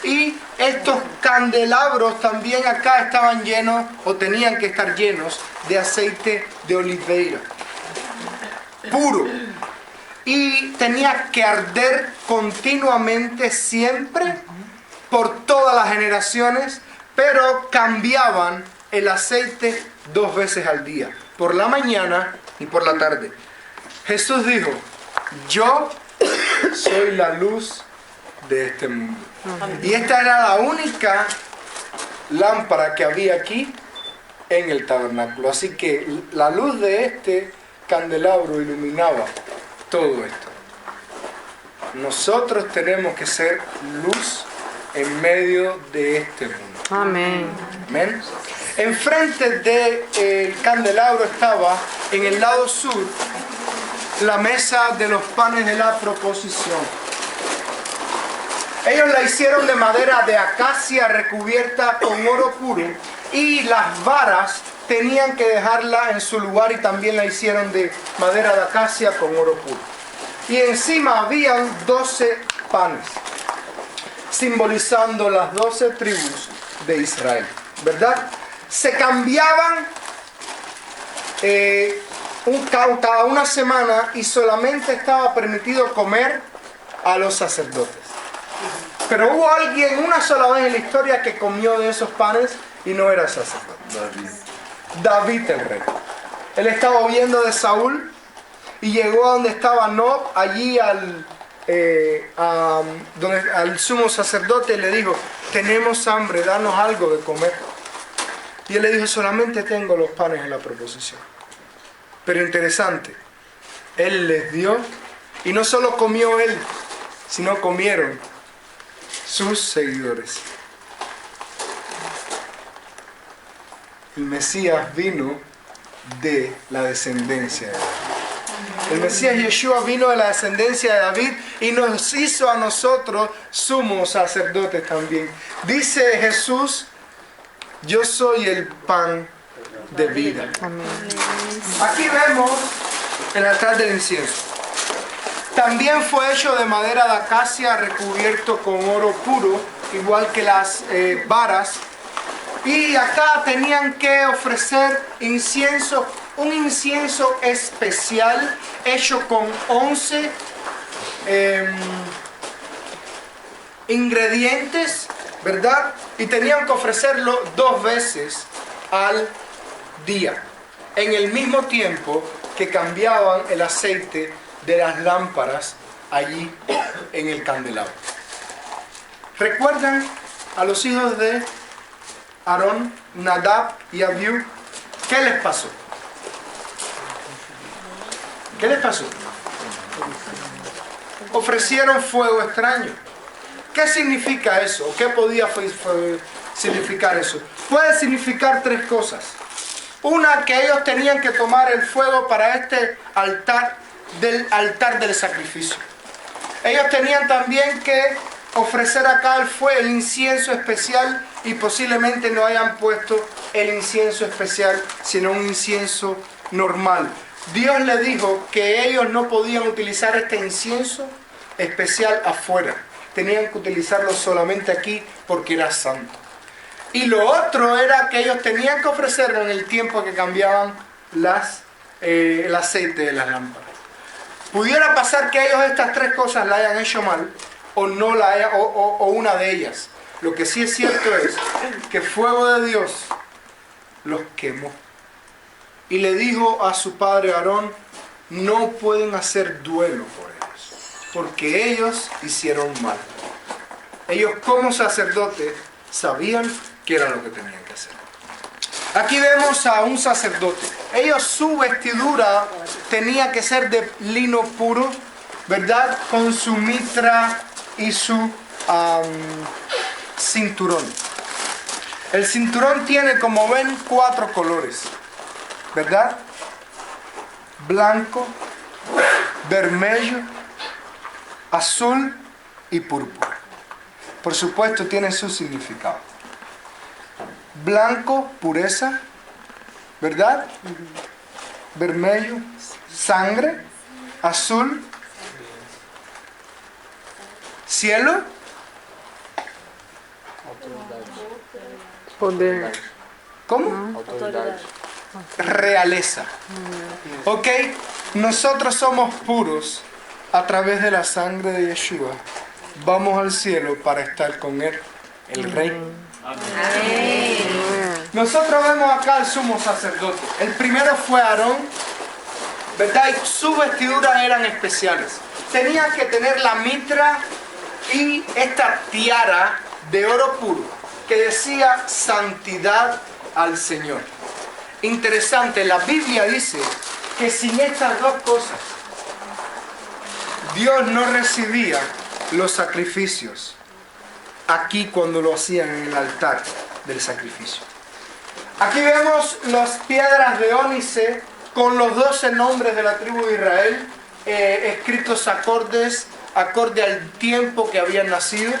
Y estos candelabros también acá estaban llenos, o tenían que estar llenos, de aceite de oliveira puro. Y tenía que arder continuamente, siempre, por todas las generaciones, pero cambiaban el aceite 2 veces al día, por la mañana y por la tarde. Jesús dijo: yo soy la luz de este mundo. Y esta era la única lámpara que había aquí en el tabernáculo. Así que la luz de este candelabro iluminaba todo esto. Nosotros tenemos que ser luz en medio de este mundo. Amén. Amén. Enfrente del candelabro estaba, en el lado sur, la mesa de los panes de la proposición. Ellos la hicieron de madera de acacia recubierta con oro puro, y las varas tenían que dejarla en su lugar, y también la hicieron de madera de acacia con oro puro. Y encima habían 12 panes, simbolizando las 12 tribus de Israel, ¿verdad? Se cambiaban cada una semana, y solamente estaba permitido comer a los sacerdotes. Pero hubo alguien una sola vez en la historia que comió de esos panes y no era sacerdote. David el rey. Él estaba huyendo de Saúl y llegó a donde estaba Nob, allí al sumo sacerdote, y le dijo: tenemos hambre, danos algo de comer. Y él le dijo: solamente tengo los panes en la proposición. Pero interesante, él les dio, y no solo comió él, sino comieron sus seguidores. El Mesías vino de la descendencia de David. El Mesías Yeshua vino de la descendencia de David y nos hizo a nosotros sumos sacerdotes también. Dice Jesús: yo soy el pan de vida. Aquí vemos el altar del incienso. También fue hecho de madera de acacia recubierto con oro puro, igual que las varas. Y acá tenían que ofrecer incienso, un incienso especial hecho con 11 ingredientes, ¿verdad? Y tenían que ofrecerlo 2 veces al día, en el mismo tiempo que cambiaban el aceite de las lámparas allí en el candelabro. ¿Recuerdan a los hijos de Aarón, Nadab y Abiú? ¿Qué les pasó? ¿Qué les pasó? Ofrecieron fuego extraño. ¿Qué significa eso? ¿Qué podía significar eso? Puede significar 3 cosas. Una, que ellos tenían que tomar el fuego para este altar del sacrificio. Ellos tenían también que ofrecer acá el incienso especial, y posiblemente no hayan puesto el incienso especial, sino un incienso normal. Dios le dijo que ellos no podían utilizar este incienso especial afuera. Tenían que utilizarlo solamente aquí porque era santo. Y lo otro era que ellos tenían que ofrecerlo en el tiempo que cambiaban el aceite de las lámparas. Pudiera pasar que ellos estas tres cosas la hayan hecho mal o no la haya, o una de ellas. Lo que sí es cierto es que fuego de Dios los quemó. Y le dijo a su padre Aarón, no pueden hacer duelo por ellos, porque ellos hicieron mal. Ellos como sacerdotes sabían que era lo que tenían que hacer. Aquí vemos a un sacerdote. Su vestidura tenía que ser de lino puro, ¿verdad? Con su mitra y su cinturón. El cinturón tiene, como ven, 4 colores, ¿verdad? Blanco, vermelho, azul y púrpura. Por supuesto, tiene su significado. Blanco, pureza, ¿verdad? Vermelho, sangre. Azul, cielo. Poder. ¿Cómo? Autoridad. Realeza. ¿Ok? Nosotros somos puros a través de la sangre de Yeshua. Vamos al cielo para estar con Él, el Rey. Nosotros vemos acá al sumo sacerdote. El primero fue Aarón, ¿verdad? Y sus vestiduras eran especiales. Tenía que tener la mitra y esta tiara de oro puro que decía santidad al Señor. Interesante, la Biblia dice que sin estas dos cosas Dios no recibía los sacrificios aquí cuando lo hacían en el altar del sacrificio. Aquí vemos las piedras de ónice con los 12 nombres de la tribu de Israel, escritos acorde al tiempo que habían nacido.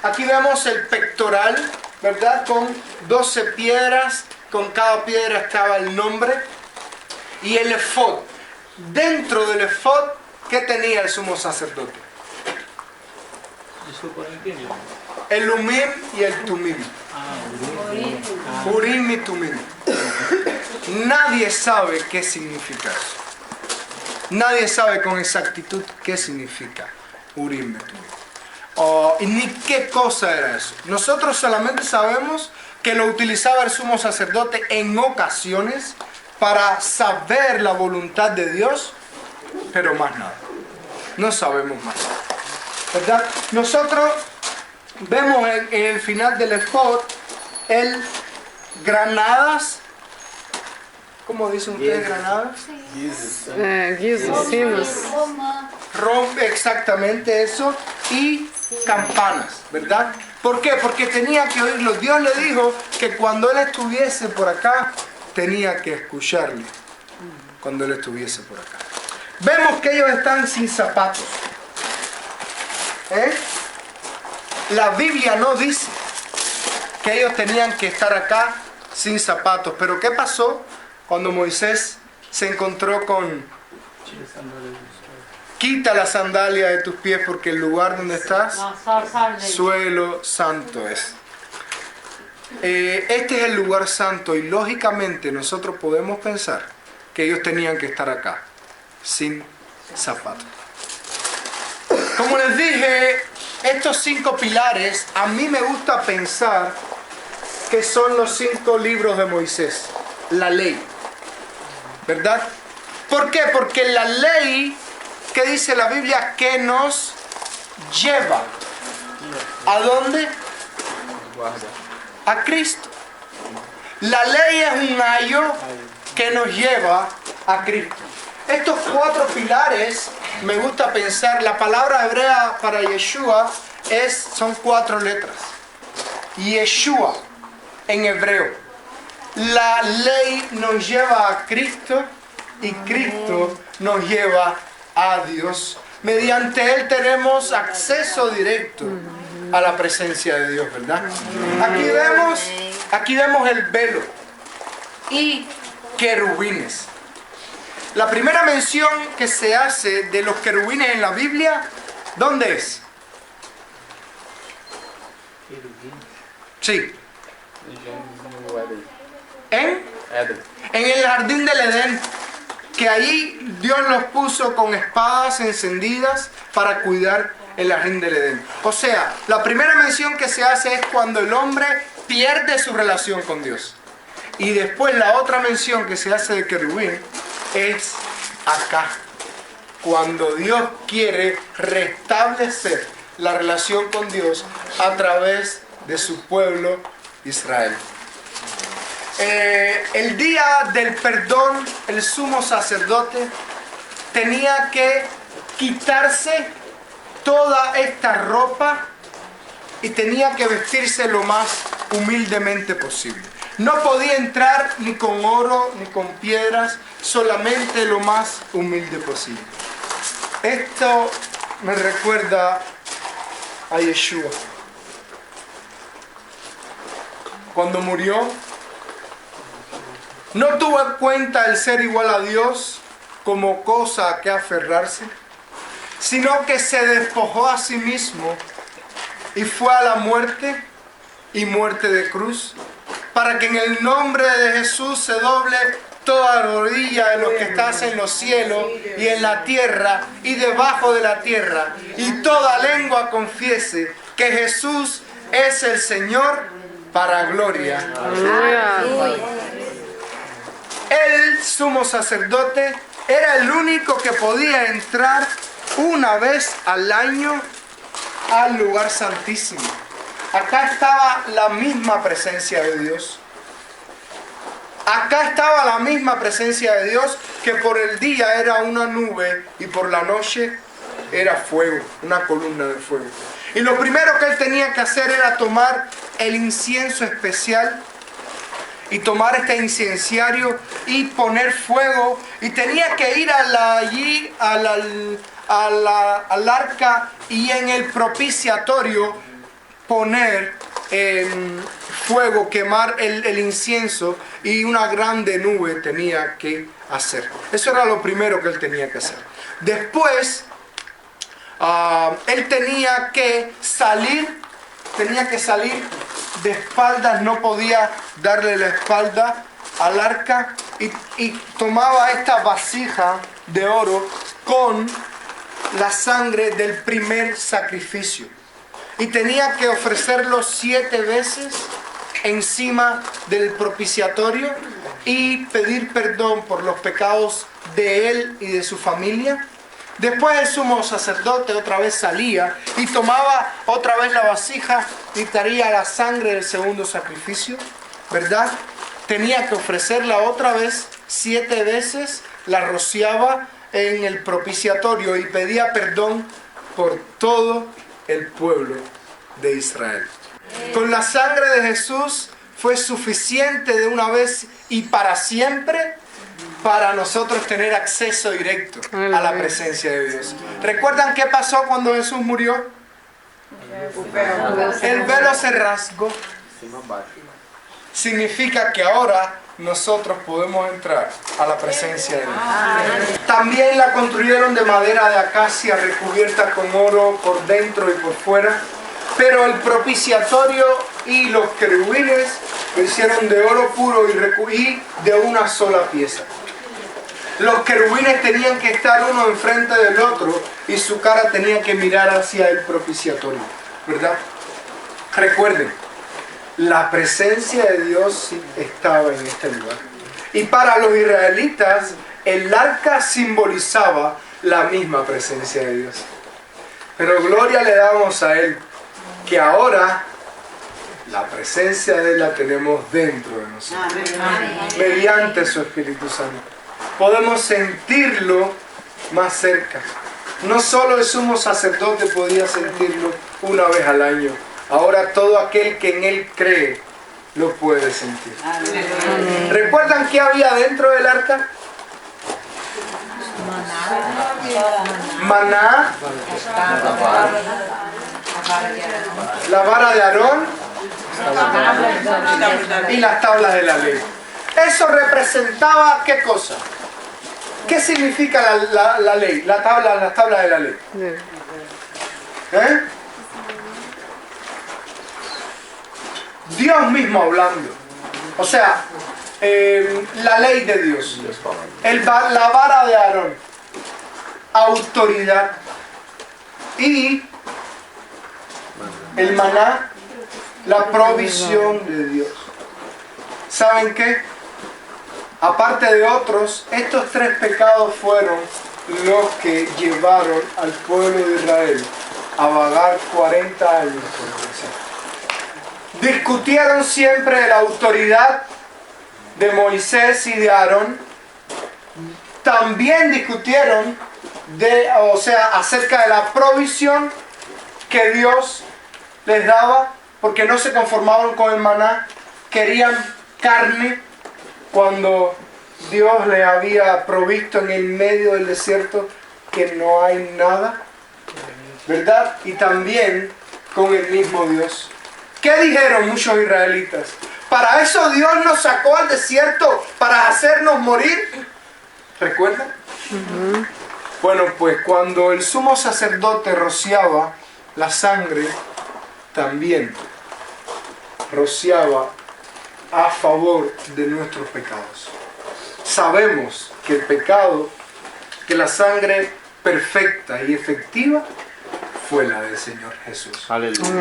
Aquí vemos el pectoral, ¿verdad? Con 12 piedras, con cada piedra estaba el nombre. Y el efod. Dentro del efod, ¿qué tenía el sumo sacerdote? El Umim y el Tumim. Urim y Tumim. Nadie sabe qué significa eso. Nadie sabe con exactitud qué significa Urim y Tumim. Ni qué cosa era eso. Nosotros solamente sabemos que lo utilizaba el sumo sacerdote en ocasiones para saber la voluntad de Dios, pero más nada. No sabemos más. ¿Verdad? Nosotros vemos en el final del efod el granadas. ¿Cómo dicen ustedes granadas? Rompe exactamente eso. Y campanas, ¿verdad? ¿Por qué? Porque tenía que oírlo. Dios le dijo que cuando Él estuviese por acá, tenía que escucharle. Cuando Él estuviese por acá. Vemos que ellos están sin zapatos. La Biblia no dice que ellos tenían que estar acá sin zapatos. Pero ¿qué pasó cuando Moisés se encontró con... Quita la sandalia de tus pies porque el lugar donde estás, suelo santo es. Este es el lugar santo y lógicamente nosotros podemos pensar que ellos tenían que estar acá, sin zapatos. Como les dije, estos 5 pilares, a mí me gusta pensar que son los 5 libros de Moisés, la ley, ¿verdad? ¿Por qué? Porque la ley, ¿qué dice la Biblia? Que nos lleva. ¿A dónde? A Cristo. La ley es un ayo que nos lleva a Cristo. Estos 4 pilares, me gusta pensar, la palabra hebrea para Yeshua son 4 letras. Yeshua en hebreo. La ley nos lleva a Cristo y Cristo nos lleva a Dios. Mediante Él tenemos acceso directo a la presencia de Dios, ¿verdad? Aquí vemos el velo y querubines. La primera mención que se hace de los querubines en la Biblia, ¿dónde es? Sí. En el jardín del Edén, que ahí Dios los puso con espadas encendidas para cuidar el jardín del Edén. O sea, la primera mención que se hace es cuando el hombre pierde su relación con Dios. Y después la otra mención que se hace de querubín es acá, cuando Dios quiere restablecer la relación con Dios a través de su pueblo Israel. El día del perdón, el sumo sacerdote tenía que quitarse toda esta ropa y tenía que vestirse lo más humildemente posible. No podía entrar ni con oro ni con piedras, solamente lo más humilde posible. Esto me recuerda a Yeshua. Cuando murió, no tuvo en cuenta el ser igual a Dios como cosa a que aferrarse, sino que se despojó a sí mismo y fue a la muerte y muerte de cruz, para que en el nombre de Jesús se doble toda rodilla de lo que estás en los cielos y en la tierra y debajo de la tierra, y toda lengua confiese que Jesús es el Señor, para gloria. El sumo sacerdote era el único que podía entrar una vez al año al lugar santísimo. Acá estaba la misma presencia de Dios. Acá estaba la misma presencia de Dios, que por el día era una nube y por la noche era fuego, una columna de fuego. Y lo primero que él tenía que hacer era tomar el incienso especial y tomar este incenciario y poner fuego, y tenía que ir allí al arca y en el propiciatorio poner fuego, quemar el incienso, y una grande nube tenía que hacer. Eso era lo primero que él tenía que hacer. Después él tenía que salir de espaldas, no podía darle la espalda al arca, y tomaba esta vasija de oro con la sangre del primer sacrificio, y tenía que ofrecerlo 7 veces encima del propiciatorio y pedir perdón por los pecados de él y de su familia. Después el sumo sacerdote otra vez salía y tomaba otra vez la vasija y traía la sangre del segundo sacrificio, ¿verdad? Tenía que ofrecerla otra vez 7 veces, la rociaba en el propiciatorio y pedía perdón por todo el pueblo de Israel. Con la sangre de Jesús fue suficiente de una vez y para siempre para nosotros tener acceso directo a la presencia de Dios. ¿Recuerdan qué pasó cuando Jesús murió? El velo se rasgó. Significa que ahora nosotros podemos entrar a la presencia de Dios. También la construyeron de madera de acacia recubierta con oro por dentro y por fuera, pero el propiciatorio y los querubines lo hicieron de oro puro y de una sola pieza. Los querubines tenían que estar uno enfrente del otro y su cara tenía que mirar hacia el propiciatorio, ¿verdad? Recuerden, la presencia de Dios estaba en este lugar. Y para los israelitas, el arca simbolizaba la misma presencia de Dios. Pero gloria le damos a Él, que ahora la presencia de Él la tenemos dentro de nosotros. Mediante su Espíritu Santo. Podemos sentirlo más cerca. No solo el sumo sacerdote podía sentirlo una vez al año. Ahora todo aquel que en Él cree lo puede sentir. Amén. ¿Recuerdan qué había dentro del arca? Maná, la vara de Aarón y las tablas de la ley. Eso representaba ¿qué cosa? ¿Qué significa la ley? La tabla de la ley. ¿Eh? Dios mismo hablando. O sea, la ley de Dios. La vara de Aarón. Autoridad. Y el maná, la provisión de Dios. ¿Saben qué? Aparte de otros, estos 3 pecados fueron los que llevaron al pueblo de Israel a vagar 40 años por el desierto. Discutieron siempre de la autoridad de Moisés y de Aarón. También discutieron acerca de la provisión que Dios les daba, porque no se conformaban con el maná, querían carne cuando Dios les había provisto en el medio del desierto que no hay nada, ¿verdad? Y también con el mismo Dios. ¿Qué dijeron muchos israelitas? ¿Para eso Dios nos sacó al desierto para hacernos morir? ¿Recuerdan? Bueno, pues cuando el sumo sacerdote rociaba la sangre, también rociaba a favor de nuestros pecados. Sabemos que el pecado, que la sangre perfecta y efectiva fue la del Señor Jesús. Aleluya.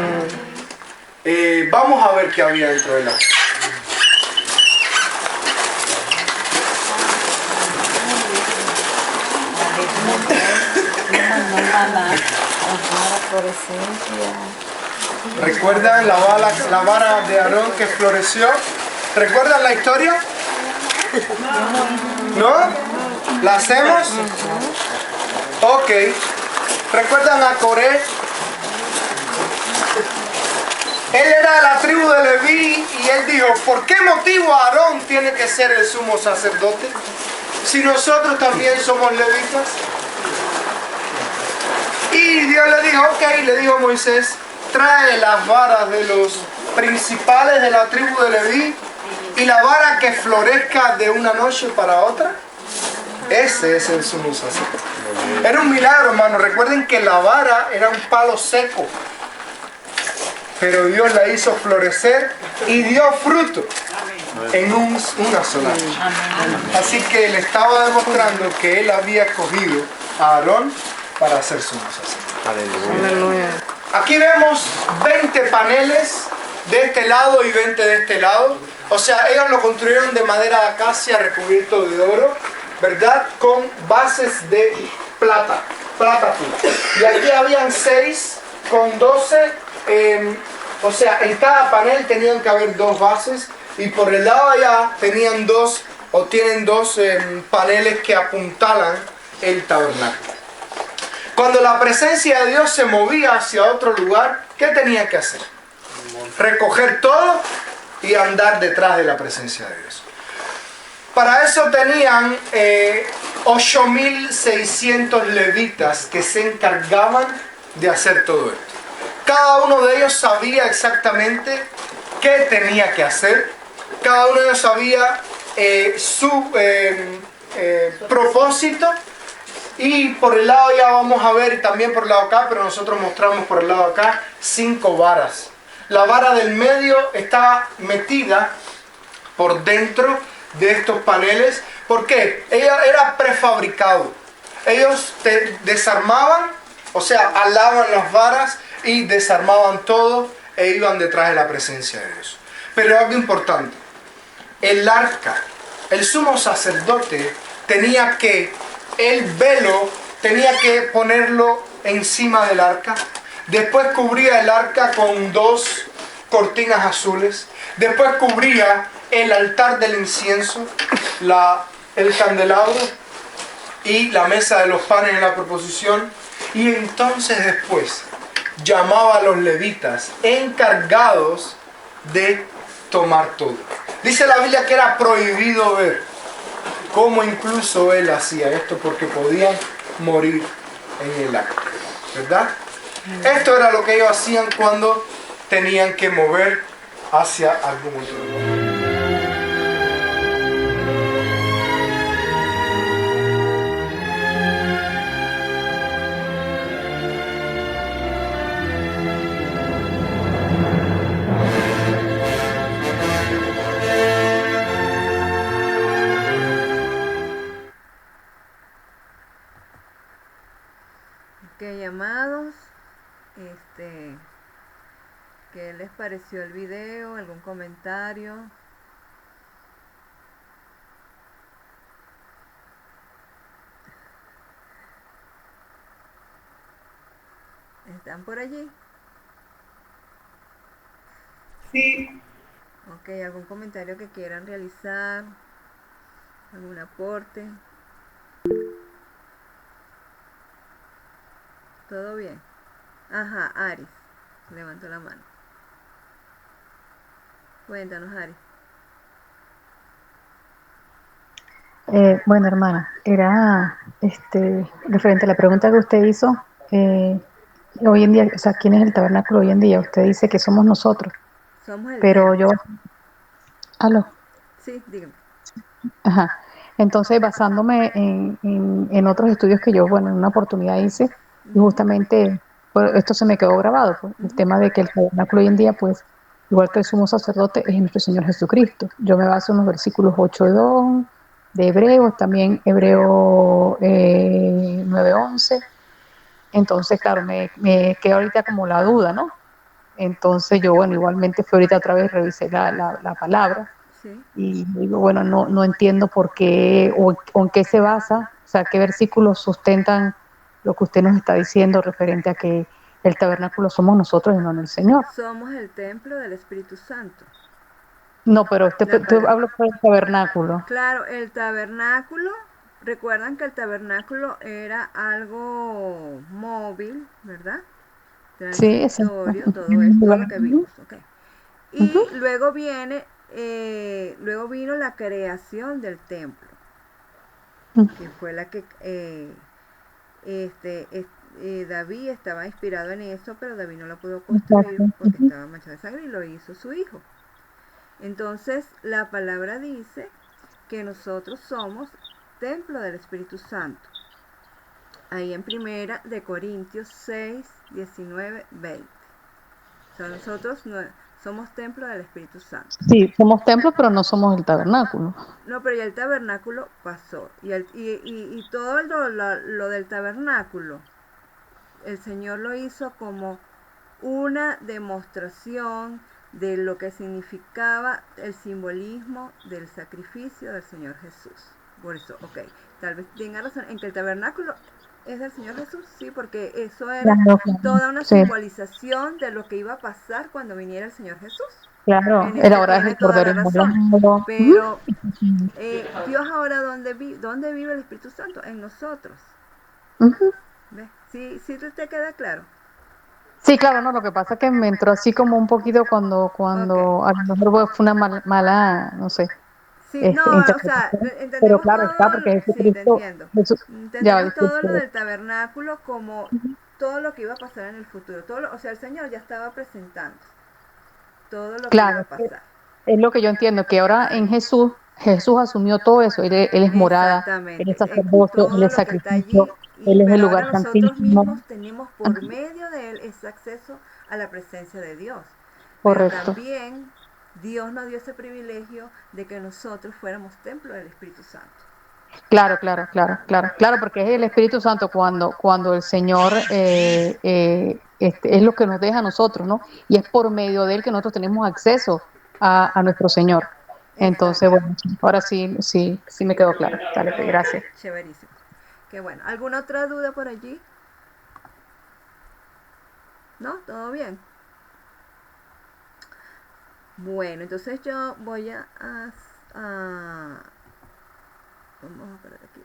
Vamos a ver qué había dentro del arca. ¿Recuerdan la vara de Aarón que floreció? ¿Recuerdan la historia? ¿No? ¿La hacemos? Ok. ¿Recuerdan a Coré? Él era de la tribu de Leví y él dijo, ¿por qué motivo Aarón tiene que ser el sumo sacerdote si nosotros también somos levitas? Y Dios le dijo, ok, le dijo a Moisés, trae las varas de los principales de la tribu de Leví y la vara que florezca de una noche para otra. Ese es el sumo sacerdote. Era un milagro, hermano. Recuerden que la vara era un palo seco, pero Dios la hizo florecer y dio fruto en una sola noche. Así que él estaba demostrando que él había escogido a Aarón para ser sumo sacerdote. Aleluya. Aquí vemos 20 paneles de este lado y 20 de este lado. O sea, ellos lo construyeron de madera de acacia recubierto de oro, ¿verdad? Con bases de plata pura. Y aquí habían 6 con 12. O sea, en cada panel tenían que haber 2 bases. Y por el lado de allá tienen 2 paneles que apuntalan el tabernáculo. Cuando la presencia de Dios se movía hacia otro lugar, ¿qué tenía que hacer? Recoger todo y andar detrás de la presencia de Dios. Para eso tenían 8.600 levitas que se encargaban de hacer todo esto. Cada uno de ellos sabía exactamente qué tenía que hacer. Cada uno de ellos sabía su propósito. Y por el lado ya vamos a ver, y también por el lado acá, pero nosotros mostramos por el lado acá 5 varas. La vara del medio estaba metida por dentro de estos paneles. ¿Por qué? Era prefabricado. Ellos desarmaban, o sea, alaban las varas y desarmaban todo e iban detrás de la presencia de Dios. Pero algo importante, el arca, el sumo sacerdote tenía que, el velo tenía que ponerlo encima del arca. Después cubría el arca con 2 cortinas azules. Después cubría el altar del incienso, el candelabro y la mesa de los panes en la proposición. Y entonces después llamaba a los levitas encargados de tomar todo. Dice la Biblia que era prohibido ver cómo incluso él hacía esto, porque podían morir en el acto, ¿verdad? Esto era lo que ellos hacían cuando tenían que mover hacia algún otro lugar. este, ¿qué les pareció el video? ¿Algún comentario? ¿Están por allí? Sí, Ok, ¿algún comentario que quieran realizar? ¿Algún aporte? ¿Todo bien? Ajá, Aris. Levantó la mano. Cuéntanos, Aris. Bueno, hermana, era referente a la pregunta que usted hizo. Hoy en día, o sea, ¿quién es el tabernáculo hoy en día? Usted dice que somos nosotros, Somos el pero templo. yo, aló, Sí, dígame. ajá. Entonces, basándome en otros estudios que yo, bueno, en una oportunidad hice, y Ujú, justamente pues, esto se me quedó grabado, pues, el ujú. tema de que el tabernáculo hoy en día, pues, igual que el sumo sacerdote, es nuestro Señor Jesucristo. Yo me baso en los versículos 8 de Hebreos, también Hebreo 9:11. Entonces, claro, me queda ahorita como la duda, ¿no? Entonces yo, bueno, igualmente fui ahorita otra vez, revisé la palabra Sí. y digo, bueno, no entiendo por qué o en qué se basa, o sea, qué versículos sustentan lo que usted nos está diciendo referente a que el tabernáculo somos nosotros y no el Señor. Somos el templo del Espíritu Santo. No, pero La usted palabra. habla por el tabernáculo. Claro, el tabernáculo, recuerdan que el tabernáculo era algo móvil, ¿verdad? Sí, exacto. Transitorio, todo eso, todo lo que Ujú, vimos, ok. ujú, Y luego vino la creación del templo, ujú. que fue la que este, es- David estaba inspirado en eso, pero David no lo pudo construir Exacto. porque Ujú. estaba manchado de sangre y lo hizo su hijo. Entonces la palabra dice que nosotros somos templo del Espíritu Santo. Ahí en primera de Corintios 6, 19, 20. O sea, nosotros no, somos templo del Espíritu Santo. Sí, somos templos, pero no somos el tabernáculo. No, pero ya el tabernáculo pasó. Y todo lo del tabernáculo, el Señor lo hizo como una demostración de lo que significaba el simbolismo del sacrificio del Señor Jesús. Por eso, ok, tal vez tenga razón en que el tabernáculo es del Señor Jesús, sí, porque eso era Claro, claro. toda una Sí, simbolización de lo que iba a pasar cuando viniera el Señor Jesús. claro. En Él eso ahora es tiene el toda Cordero la razón. Inmolado. Ujú. Pero Dios ahora, ¿dónde vive el Espíritu Santo? En nosotros. Ujú. ¿Ves? Sí, sí te queda claro. Sí, claro, no, lo que pasa es que me entró así como un poquito Ok. cuando a lo mejor fue una mala, no sé, Sí, no, o sea, interpretación, pero entendemos claro está todo, porque sí, te Jesucristo, entiendo. ya, Entendemos todo lo disculpe, del tabernáculo como todo lo que iba a pasar en el futuro. O sea, el Señor ya estaba presentando todo lo que iba claro, a pasar. es lo que yo entiendo, que ahora en Sí, Jesús asumió todo eso, él es morada, él es exactamente. sacerdocio, él Todo es lo que está allí, sacrificio, él es el pero lugar ahora nosotros santísimo. mismos tenemos por Ujú. medio de Él ese acceso a la presencia de Dios. Pero Correcto. también Dios nos dio ese privilegio de que nosotros fuéramos templo del Espíritu Santo. Claro, porque es el Espíritu Santo cuando el Señor es lo que nos deja a nosotros, ¿no? Y es por medio de él que nosotros tenemos acceso a nuestro Señor. Entonces, Exacto. bueno, ahora sí me quedó claro. Dale, pues, Ok, gracias. chéverísimo. Qué bueno. ¿Alguna otra duda por allí? ¿No? ¿Todo bien? Bueno, entonces yo voy a vamos a parar aquí.